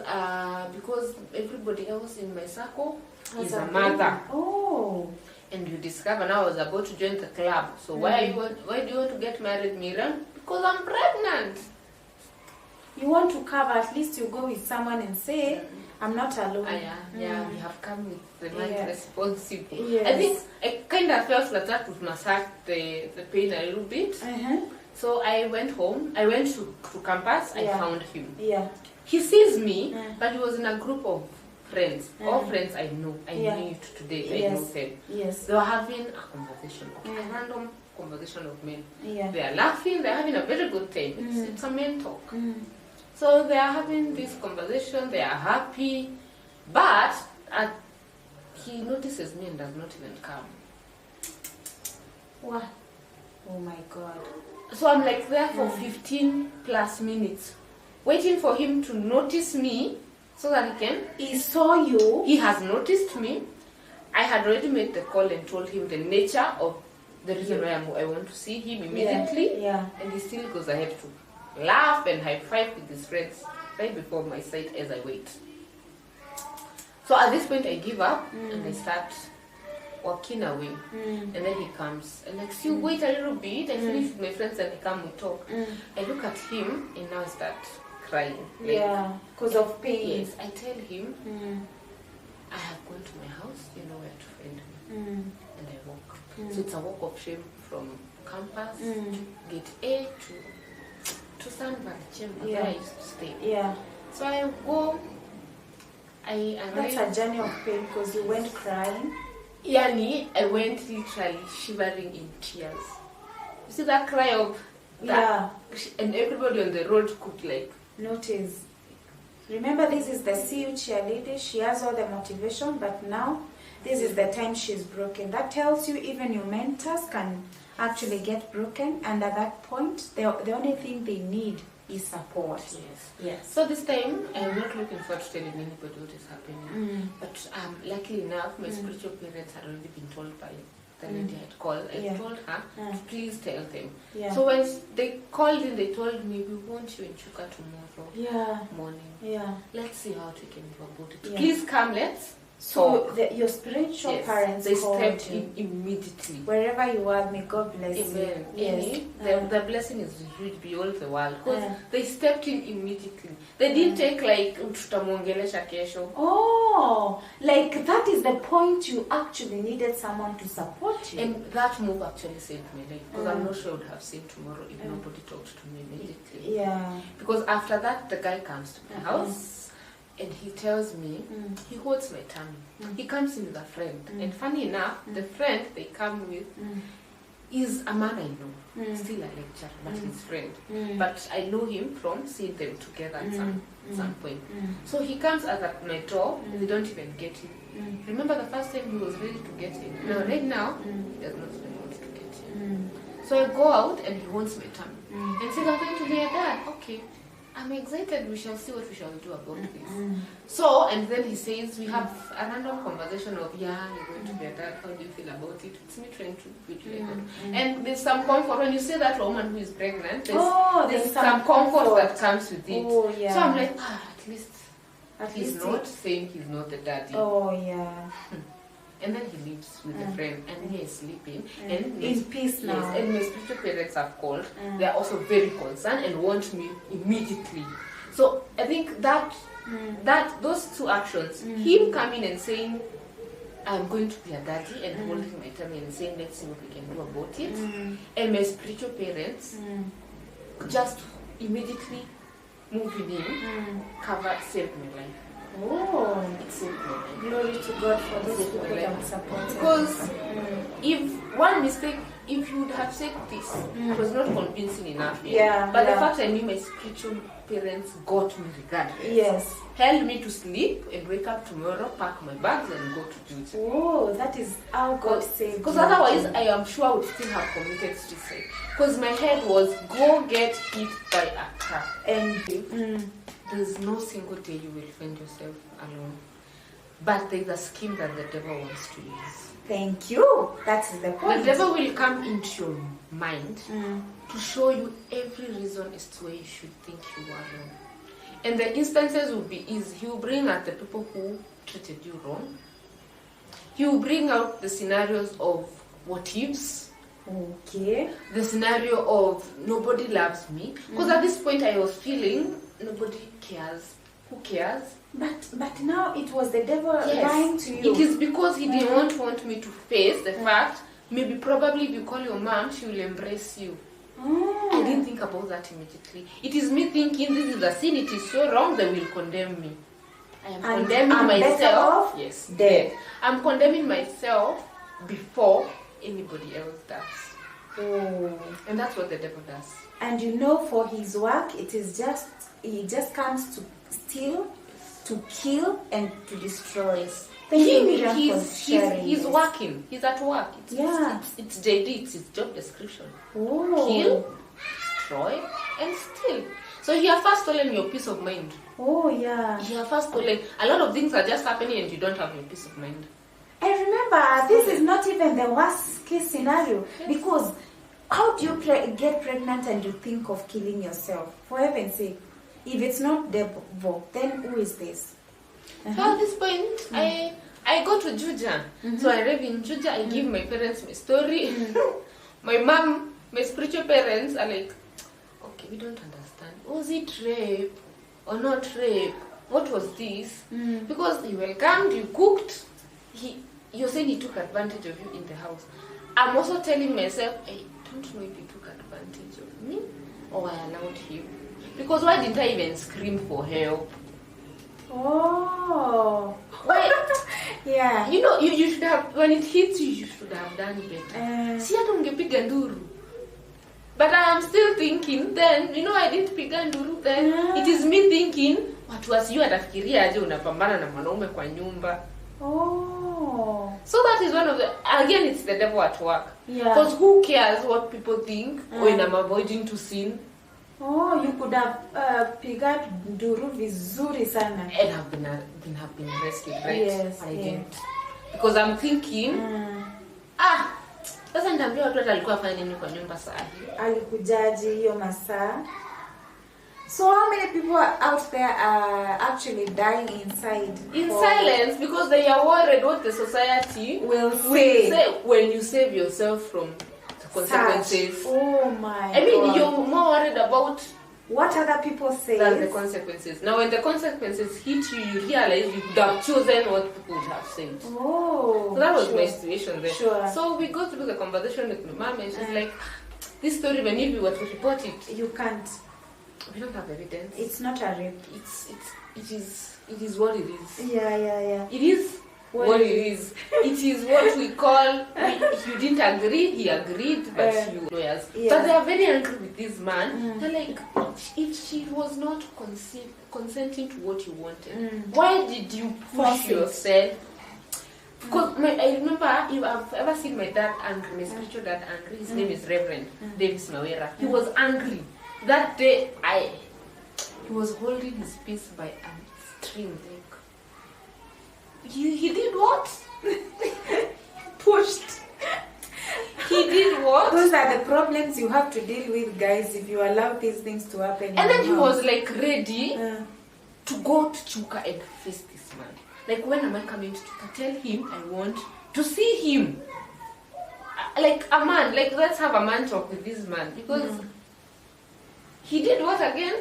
everybody else in my circle is a mother. Oh. And you discover now I was about to join the club. So why do you want to get married, Miriam? Because I'm pregnant. You want to cover, at least you go with someone and say, I'm not alone. We have come with the man responsible. Yes. I think I kind of felt like that would massage the pain a little bit. So I went home. I went to campus. I found him. Yeah. He sees me, but he was in a group of friends. All friends I know. I knew it today. I know them. Yes. They were having a conversation. Okay, a random conversation of men. Yeah. They are laughing. They are having a very good time. It's a men talk. So they are having this conversation. They are happy, but he notices me and does not even come. What? Oh my God. So I'm like there for 15 plus minutes, waiting for him to notice me so that he can. He saw you. He has noticed me. I had already made the call and told him the nature of the reason why I want to see him immediately. Yeah. And he still goes ahead to laugh and high five with his friends right before my sight as I wait. So at this point I give up and I start walking away. And then he comes and like, see, wait a little bit. I finish with my friends and they come, we talk. I look at him and now I start crying. Like, yeah, because of pain. Yes, I tell him, I have gone to my house, you know where to find me. And I walk. So it's a walk of shame from campus to gate A to Sandbar Chamber where I used to stay. Yeah. So I go, I arrive. That's a journey of pain because you went crying. Yani, I went literally shivering in tears. You see that cry of that? Yeah. And everybody on the road could like notice. Remember, this is the CU cheerleader. She has all the motivation, but now this is the time she's broken. That tells you even your mentors can actually get broken, and at that point, the only thing they need is support. Yes. So this time, I'm not looking forward to telling anybody what is happening. But luckily enough, my spiritual parents had already been told by the lady I had called. I told her to please tell them. So when they called in, they told me, we want you in Chuka tomorrow morning. Let's see how we can do about it. Please come, let's. So your spiritual parents they stepped in immediately. Wherever you are, may God bless you. Yes. The blessing is huge beyond the world. Because they stepped in immediately. They didn't take like tutamuongelesha kesho. Oh, like that is the point you actually needed someone to support you. And that move actually saved my life. Because I'm not sure I would have seen tomorrow if nobody talked to me immediately. Yeah. Because after that, the guy comes to my house. And he tells me, he holds my tummy. He comes in with a friend. And funny enough, the friend they come with is a man I know. Still a lecturer, but his friend. But I know him from seeing them together at some point. So he comes at my door, and they don't even get in. Remember the first time he was ready to get in? Now, right now, he does not even want to get in. So I go out, and he holds my tummy. And says, I'm going to be a dad. Okay. I'm excited, we shall see what we shall do about this. So, and then he says, we have a random conversation of, you're going to be a dad, how do you feel about it? It's me trying to put you like that. And there's some comfort, when you say that to a woman who is pregnant, there's some comfort that comes with it. Oh, yeah. So I'm like, at least he's not saying he's not the daddy. Oh, yeah. And then he leaves with a friend, and he is sleeping. And in peace now. Yes, and my spiritual parents have called. They are also very concerned and want me immediately. So I think that those two actions, him coming and saying, I'm going to be a daddy, and holding my tummy and saying, let's see what we can do about it. And my spiritual parents just immediately moving in, saved my life. Oh, it's simple. Glory to God for those people that support. Because if one mistake, if you would have said this, it was not convincing enough. But the fact I knew my spiritual parents got me regardless. Yes. Held me to sleep and wake up tomorrow, pack my bags and go to duty. Oh, that is how God saved. Because otherwise, I am sure I would still have committed suicide. Because my head was, go get hit by a car. And there's no single day you will find yourself alone. But there's a scheme that the devil wants to use. Thank you. That is the point. The devil will come into your mind to show you every reason as to why you should think you are wrong. And the instances will be easy. He will bring out the people who treated you wrong. He will bring out the scenarios of what ifs. Okay. The scenario of nobody loves me. Because at this point I was feeling nobody cares. Who cares? But now it was the devil lying to you. It is because he didn't want me to face the fact, maybe probably if you call your mom, she will embrace you. I didn't think about that immediately. It is me thinking this is a sin, it is so wrong, they will condemn me. I am And condemning I'm better myself. off Yes. dead. I'm condemning myself before anybody else does. Oh. And that's what the devil does. And for his work, he just comes to steal, to kill, and to destroy. Thank you, Miriam, for sharing he's this. working. He's at work. It's JD. It's his job description. Oh. Kill, destroy, and steal. So he has first stolen your peace of mind. Oh, yeah. He has first stolen. A lot of things are just happening and you don't have your peace of mind. And remember, this is not even the worst case scenario. Yes. Because how do you get pregnant and you think of killing yourself? For heaven's sake. If it's not devil, then who is this? So at this point, I go to Juja. So I arrive in Juja, I give my parents my story. My mom, my spiritual parents are like, okay, we don't understand. Was it rape or not rape? What was this? Because you welcomed, you cooked. You said he took advantage of you in the house. I'm also telling myself, I don't know if he took advantage of me or I allowed him. Because why didn't I even scream for help? Oh. Why? Yeah. You should have, when it hits you should have done better. Si hata ungepiga nduru. But I am still thinking then, I didn't piga nduru then. It is me thinking, watu wasijui atafikiria aje unapambana na mwanaume kwa nyumba. Oh. So that is one of the, again, it's the devil at work. Yeah. Because who cares what people think when I'm avoiding to sin? Oh, you could have pigat nduru vizuri sana. And have been rescued, right? Yes, I didn't. Because I'm thinking, sasa nitaambia watu hata alikuwa afanya nini kwa nyumba saa hii. Alikujaji hiyo masaa. So how many people out there are actually dying inside? In silence, because they are worried what the society will say when you save yourself from the consequences. Such. Oh my I mean, God. you're more worried about what other people say than the consequences. Now, when the consequences hit you, you realize you could have chosen what people would have said. Oh, so that was my situation there. Sure. So we go through the conversation with my mom, and she's like, "This story, even if you were to report it, you can't. We don't have evidence. It's not a rape. It is what it is. Yeah. It is what it is. It is what we call. You didn't agree. He agreed, but you lawyers. Yeah. But they are very angry with this man. They're like, if she was not consenting to what you wanted, why did you push yourself? Because I remember, if I've ever seen my dad angry, my spiritual dad angry. His name is Reverend Davis Mawera. He was angry. That day, he was holding his peace by a string. Like, he did what? Pushed. He did what? Those are the problems you have to deal with, guys, if you allow these things to happen. And then he was like ready to go to Chuka and face this man. Like, when am I coming to Chuka? Tell him I want to see him. Like a man, like let's have a man talk with this man. Because he did what again?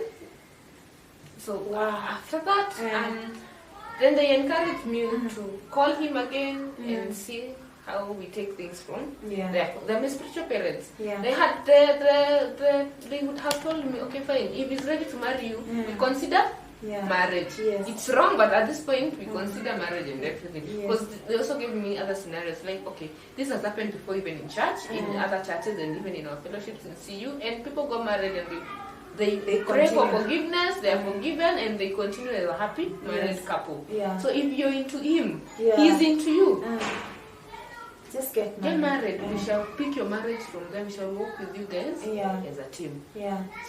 So after that, then they encouraged me to call him again and see how we take things from. They're my spiritual parents. They had they would have told me, okay, fine, if he's ready to marry you, we consider marriage. It's wrong, but at this point we consider marriage and everything. Because they also gave me other scenarios, like, okay, this has happened before, even in church, in other churches, and even in our fellowships in CU, and people got married and they pray for forgiveness, they are forgiven, and they continue as a happy married couple. So if you're into him, he's into you. Just get married. We shall pick your marriage from them. We shall work with you guys as a team.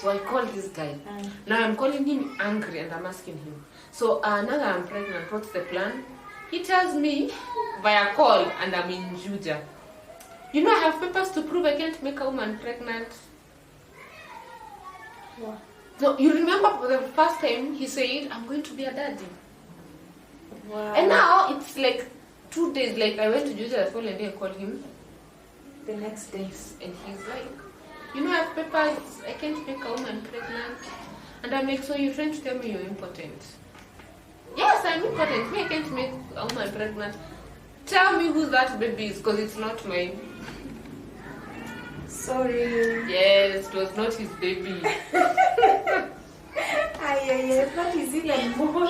So I called this guy. Now I'm calling him angry and I'm asking him. So now that I'm pregnant, what's the plan? He tells me via call, and I'm in Juja. I have papers to prove I can't make a woman pregnant. So you remember for the first time he said, I'm going to be a daddy. And now it's like 2 days, like I went to Juja the following day, I called him the next day, and he's like, I have papers, I can't make a woman pregnant. And I'm like, so you're trying to tell me you're impotent? Yes, I'm impotent. Me, I can't make a woman pregnant. Tell me who that baby is, because it's not mine. Sorry. Yes, it was not his baby. Yeah, that is even more.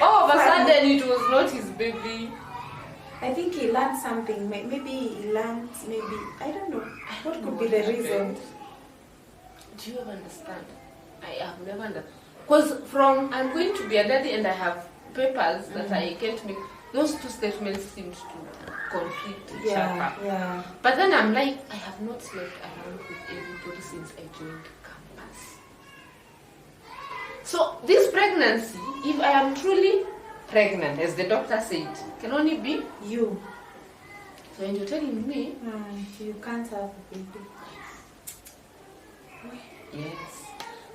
All of a sudden, it was not his baby. I think he learned something. Maybe he learned, maybe, I don't know. What could be the reason? Do you ever understand? I have never understood. Because from I'm going to be a daddy and I have papers that I can't make, those two statements seem to conflict each other. Yeah. But then I'm like, I have not slept around with anybody since I joined campus. So this pregnancy, if I am truly pregnant, as the doctor said, can only be you. So when you're telling me, you can't have a baby. Yes.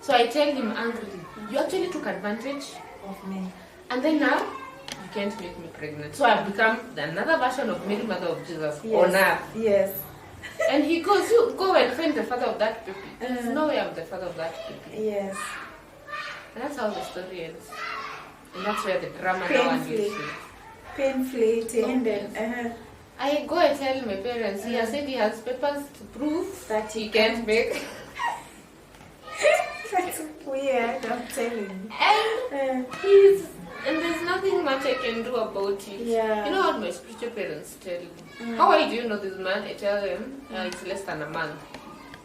So I tell him angrily, you actually took advantage of me. And then now, you can't make me pregnant. So I've become another version of Mary, Mother of Jesus on earth. Yes. And he goes, you go and find the father of that baby. There's no way I'm the father of that baby. Yes. And that's how the story ends. And that's where the drama now and painfully it ended. I go and tell my parents, he has said he has papers to prove that he can't make. That's weird, I'm telling you. And there's nothing much I can do about it. Yeah. You know what my spiritual parents tell me? How well do you know this man? I tell them it's less than a month.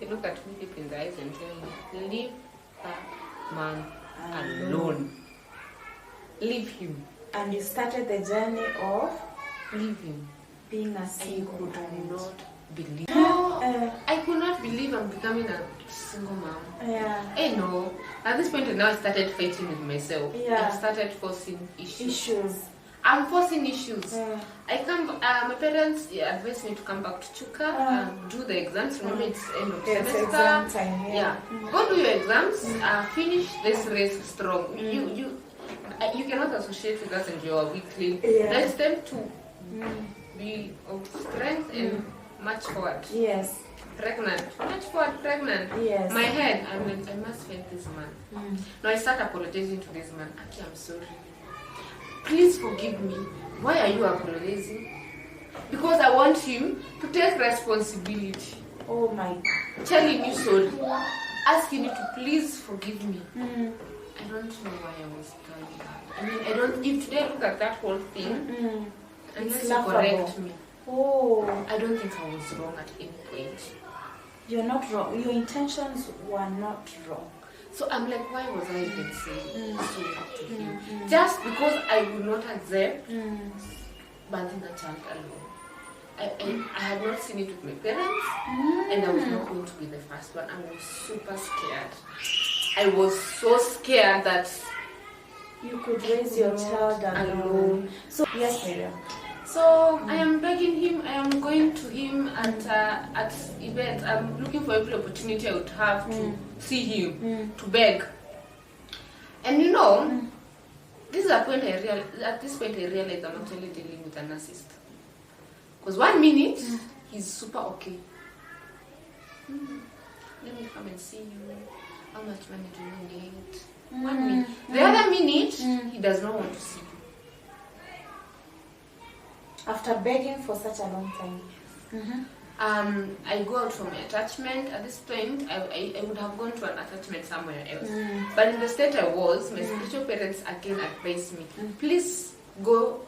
They look at me deep in the eyes and tell me, leave that man alone. Leave him. And you started the journey of leave him. Being a single I could not believe. No, I could not believe I'm becoming a single mom. Yeah. No. At this point now I started fighting with myself. Yeah. I started forcing issues. I'm forcing issues. I come. My parents advised me to come back to Chuka and do the exams. Remember, it's end of semester. Exam time. Yeah. Go do your exams. Finish this race strong. You cannot associate with us and your weakling. Let's time to be of strength and march forward. Yes. Pregnant. March forward, pregnant. Yes. My head, I must find this man. Now I start apologizing to this man. Aki, I'm sorry. Please forgive me. Why are you apologizing? Because I want him to take responsibility. Oh my. Telling you sorry. Asking you to please forgive me. I don't know why I was doing that. I mean, I don't. If today I look at that whole thing, unless you correct me, I don't think I was wrong at any point. You're not wrong. Your intentions were not wrong. So I'm like, why was I even saying so to him? Just because I would not accept birthing a child alone. I had not seen it with my parents, and I was not going to be the first one. I was super scared. I was so scared that you could raise your child alone. So yes, Miriam. So I am begging him. I am going to him at events. I'm looking for every opportunity I would have to see him, to beg. And you know, this is a point at this point I realized I'm actually dealing with a narcissist. Because 1 minute he's super okay. Let me come and see you. How much money do you need? 1 minute. The other minute he does not want to see you. After begging for such a long time. I go out for my attachment. At this point, I would have gone to an attachment somewhere else. But in the state I was, my spiritual parents again advised me, please go.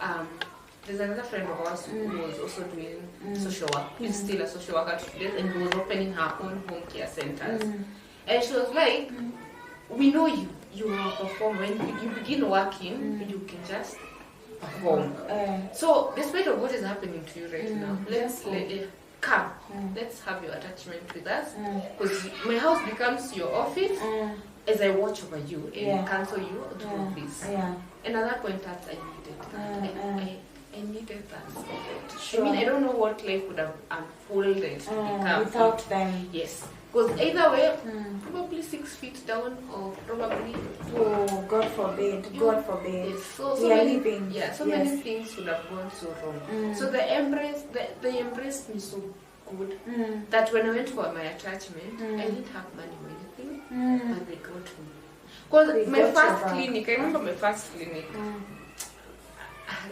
There's another friend of ours who was also doing social work. She's still a social worker today, and who was opening her own home care centers. And she was like, we know you. You will perform. When you begin working, you can just perform. So, despite of what is happening to you right now, let's come. Let's have your attachment with us, because my house becomes your office as I watch over you and counsel you do all this. And at that point, I needed that. I needed that support. Sure. I mean, I don't know what life would have unfolded to become without them. Yes. Because either way, probably 6 feet down, or probably. Oh, God forbid! God forbid! Yes. So we are living. Yeah. So many things would have gone so wrong. So they embraced me so good that when I went for my attachment, I didn't have money or anything, but they got me. Because my first clinic, I remember my first clinic.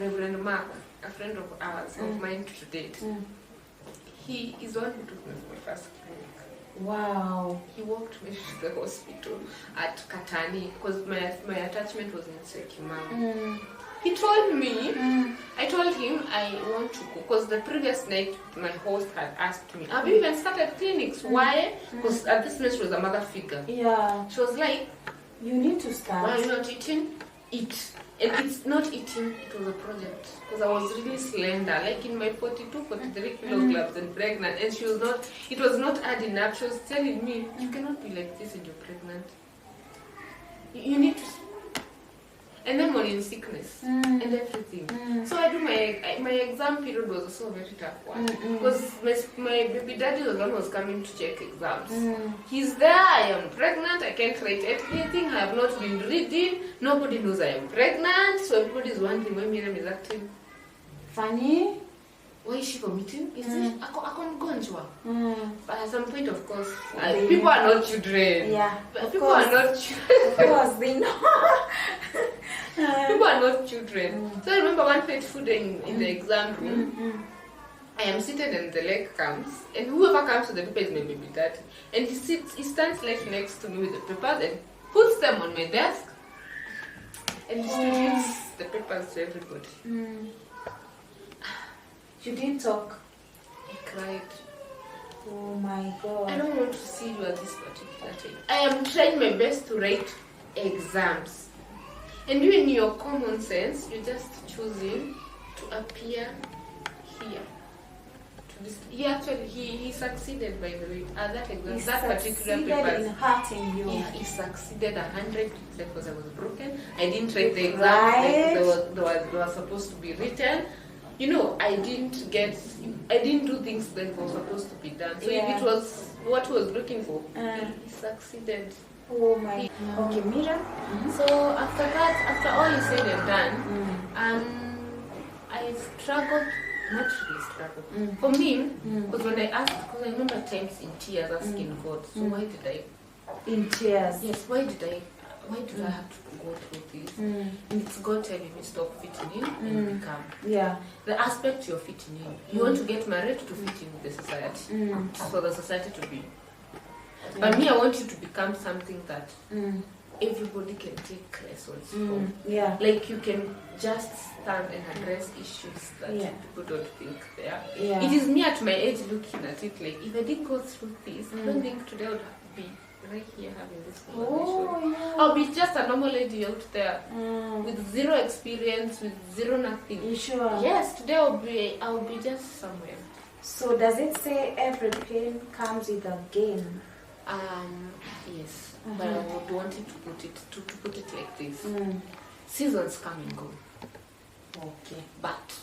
Reverend Mark, a friend of ours, of mine to date, he is the one who took me for my first clinic. Wow. He walked me to the hospital at Katani because my attachment was in Sekimau. He told me, I told him I want to go because the previous night my host had asked me, have you even started clinics? Why? Because at this moment she was a mother figure. Yeah. She was like, you need to start. why are you not eating? Eat. And it's not eating, it was a project. Because I was really slender, like in my 42, 43 kilograms and pregnant. And she was not, it was not adding up. She was telling me, you cannot be like this when you're pregnant. You need to. And then when in sickness and everything. So I do my exam period was also a very tough one. Because my baby daddy was one was coming to check exams. He's there, I am pregnant, I can't write anything, I have not been reading, nobody knows I am pregnant, so everybody is wondering why Miriam is acting funny. Why is she vomiting? Is it akongonjwa? But at some point, of course, people are not children. Yeah, people are not children. Of course, they know. People are not children. So I remember one fateful day in the exam room. I am seated and the leg comes, and whoever comes to the paper is my baby daddy. And he stands right next to me with the papers and puts them on my desk and distributes the papers to everybody. You didn't talk. I cried. Oh my God. I don't want to see you at this particular time. I am trying my best to write exams. And you in your common sense, you're just choosing to appear here. He succeeded, by the way, at that exam. That particular paper. In hurting you. Yeah, he succeeded 100% because I was broken. I didn't write the exam like they were supposed to be written. You know, I didn't do things that were supposed to be done. So if it was what he was looking for, he succeeded. Oh my. Okay, Miriam. So after all is said and done, I struggled, not really struggled. For me, because when I asked, because I remember times in tears asking God, so why did I? In tears. Yes, why did I have to go through this? And it's God telling me stop fitting in and become. Yeah. The aspect you're fitting in. You want to get married to fit in with the society. For the society to be. But me, I want you to become something that everybody can take lessons from. Yeah. Like you can just stand and address issues that people don't think they are. Yeah. It is me at my age looking at it like, if I didn't go through this, I don't think today I would be right here having this conversation. I'll be just a normal lady out there with zero experience, with zero nothing. You sure? Yes, today I'll be just somewhere. So does it say every pain comes with a gain? Yes, but I would want it to put it like this. Seasons come and go. Okay. But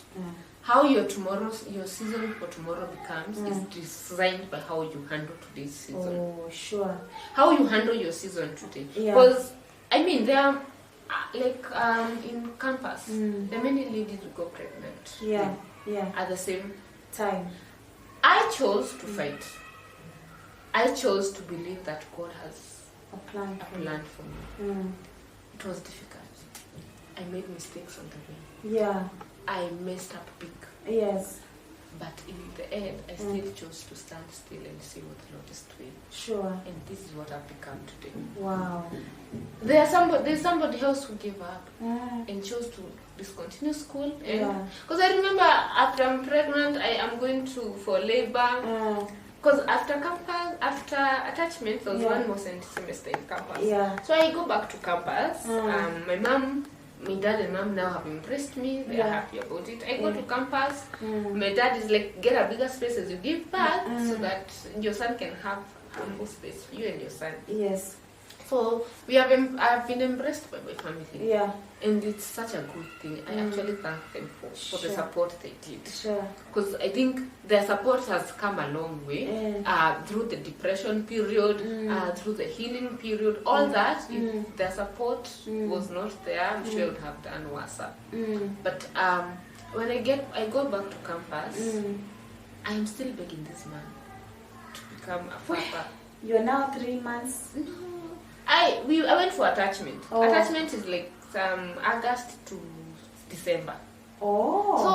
how your season for tomorrow becomes is designed by how you handle today's season. Oh, sure. How you handle your season today. Yeah. Because, I mean, there are, in campus, there are many ladies who got pregnant. Yeah, At the same time. I chose to fight. I chose to believe that God has a plan for me. It was difficult. I made mistakes on the way. Yeah. I messed up big. Yes. But in the end, I still chose to stand still and see what the Lord is doing. Sure. And this is what I've become today. Wow. There's somebody else who gave up and chose to discontinue school. Because I remember after I'm pregnant, I am going for labor. Because after attachment, there was one more semester in campus. Yeah. So I go back to campus. My dad and mom now have impressed me. They are happy about it. I go to campus. My dad is like, get a bigger space as you give birth so that your son can have ample space for you and your son. Yes. So I've been embraced by my family. Yeah. And it's such a good thing. I actually thank them for the support they did. Sure. Because I think their support has come a long way through the depression period, through the healing period, all that. If their support was not there, I'm sure I would have done worse. But when I go back to campus, I am still begging this man to become a father. You're now 3 months? No. I went for attachment. Attachment is like August to December. Oh. So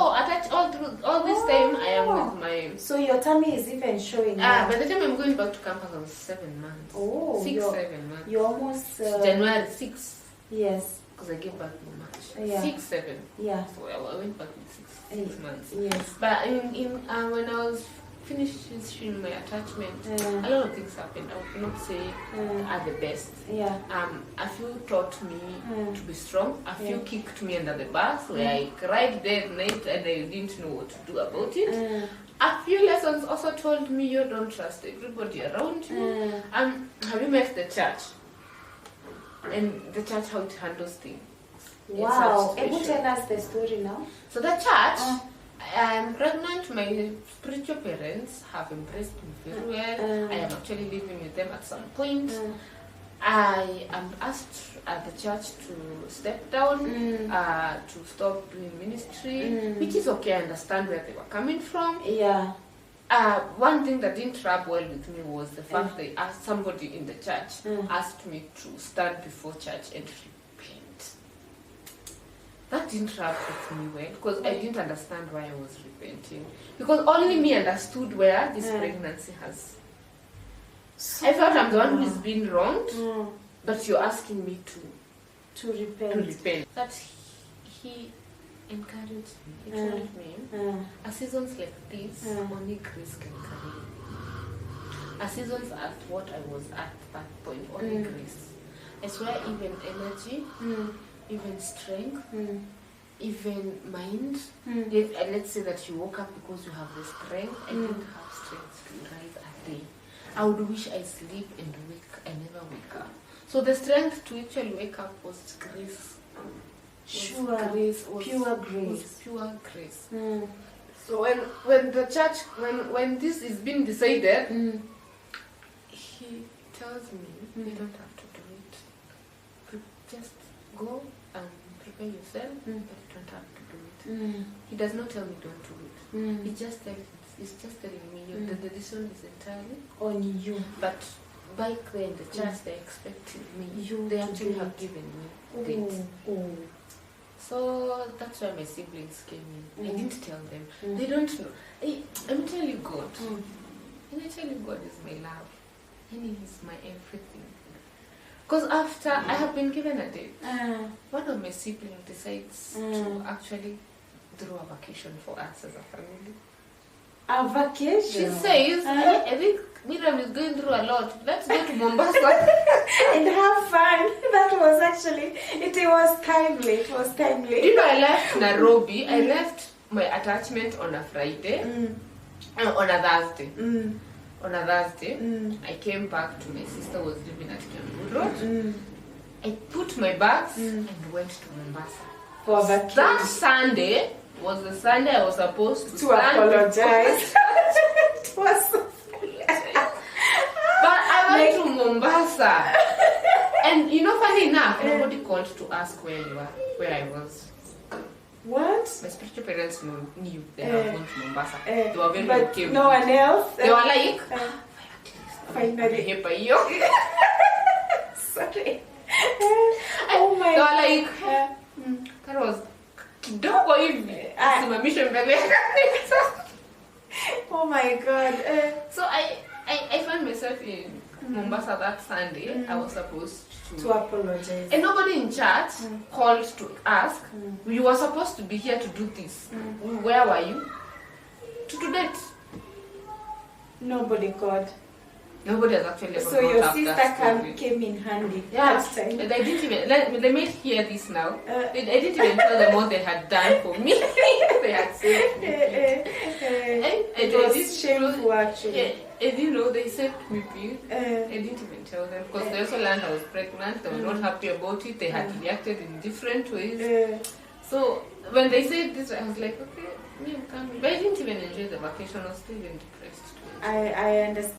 all this time I am with my. So your tummy is even showing now. By the time I'm going back to campus, I was 7 months. Oh, 7 months. You're almost January 6. Yes. Because I came back in March. Yeah. 6, 7. Yeah. So I went back in 6 months. Yes. But when I was finishing my attachment, a lot of things happened. I would not say are the best. Yeah. A few taught me to be strong. A few kicked me under the bus where I cried day and night and I didn't know what to do about it. A few lessons also told me you don't trust everybody around you. Have you met the church? And the church, how it handles things. Wow. Able to tell us the story now? So the church, I'm pregnant. My spiritual parents have embraced me very well. I am actually living with them at some point. I am asked at the church to step down, to stop doing ministry, which is okay. I understand where they were coming from. Yeah. One thing that didn't rub well with me was the fact they asked somebody in the church asked me to stand before church and repent. That didn't rub with me well because I didn't understand why I was repenting. Because only me understood where this pregnancy has. I felt I'm the one who is being wronged, but you're asking me to repent. That he encouraged me. He told me, a seasons like this, only grace can carry you. A seasons at what I was at that point, only grace. I swear even energy, even strength, even mind. Let's say that you woke up because you have the strength. I didn't have strength to rise a day. I would wish I sleep and I never wake up. So the strength to actually wake up was grace. Pure grace. So when the church, when this is being decided, he tells me, you don't have to do it. Just go and prepare yourself, but you don't have to do it. He does not tell me don't do it. He's just telling me the decision is entirely on you. But back there in the church, they're expecting me. They actually have given me dates. So that's why my siblings came in. I didn't tell them. They don't know. I'm telling you God. And I tell you God is my love. And He is my everything. Because after I have been given a date, one of my siblings decides to actually throw a vacation for us as a family. A vacation? She says, I think Miriam is going through a lot. Let's go to Mombasa and have fun. That was actually, it was timely. It was timely. You know, I left Nairobi. I left my attachment on a Friday, on a Thursday. On a Thursday, I came back to my sister was living at Kiambu Road. I put my bags and went to Mombasa. For vacation. That Sunday was the Sunday I was supposed to apologize. It was so funny. But I went to Mombasa. And you know, funny enough, nobody called to ask where I was. What? My spiritual parents knew they had gone to Mombasa. They were very but okay. No one else? They were like, finally. Sorry. Oh my. They were like, that was kidogo hivi. Simamisha mbele yako. Oh my God. So I found myself in Mombasa that Sunday. I was supposed to apologize. And nobody in church called to ask, you were supposed to be here to do this. Where were you? To do that. Nobody called. Nobody has actually ever so your sister came in handy. Yeah, they didn't even. They may hear this now. I didn't even tell them what they had done for me. They had saved me. It was shameful actually. And you know, they saved me. I didn't even tell them because they also learned I was pregnant. They were not happy about it. They had reacted in different ways. So when they said this, I was like, okay, me, I'm coming. But I didn't even enjoy the vacation. I was still even depressed. I understand.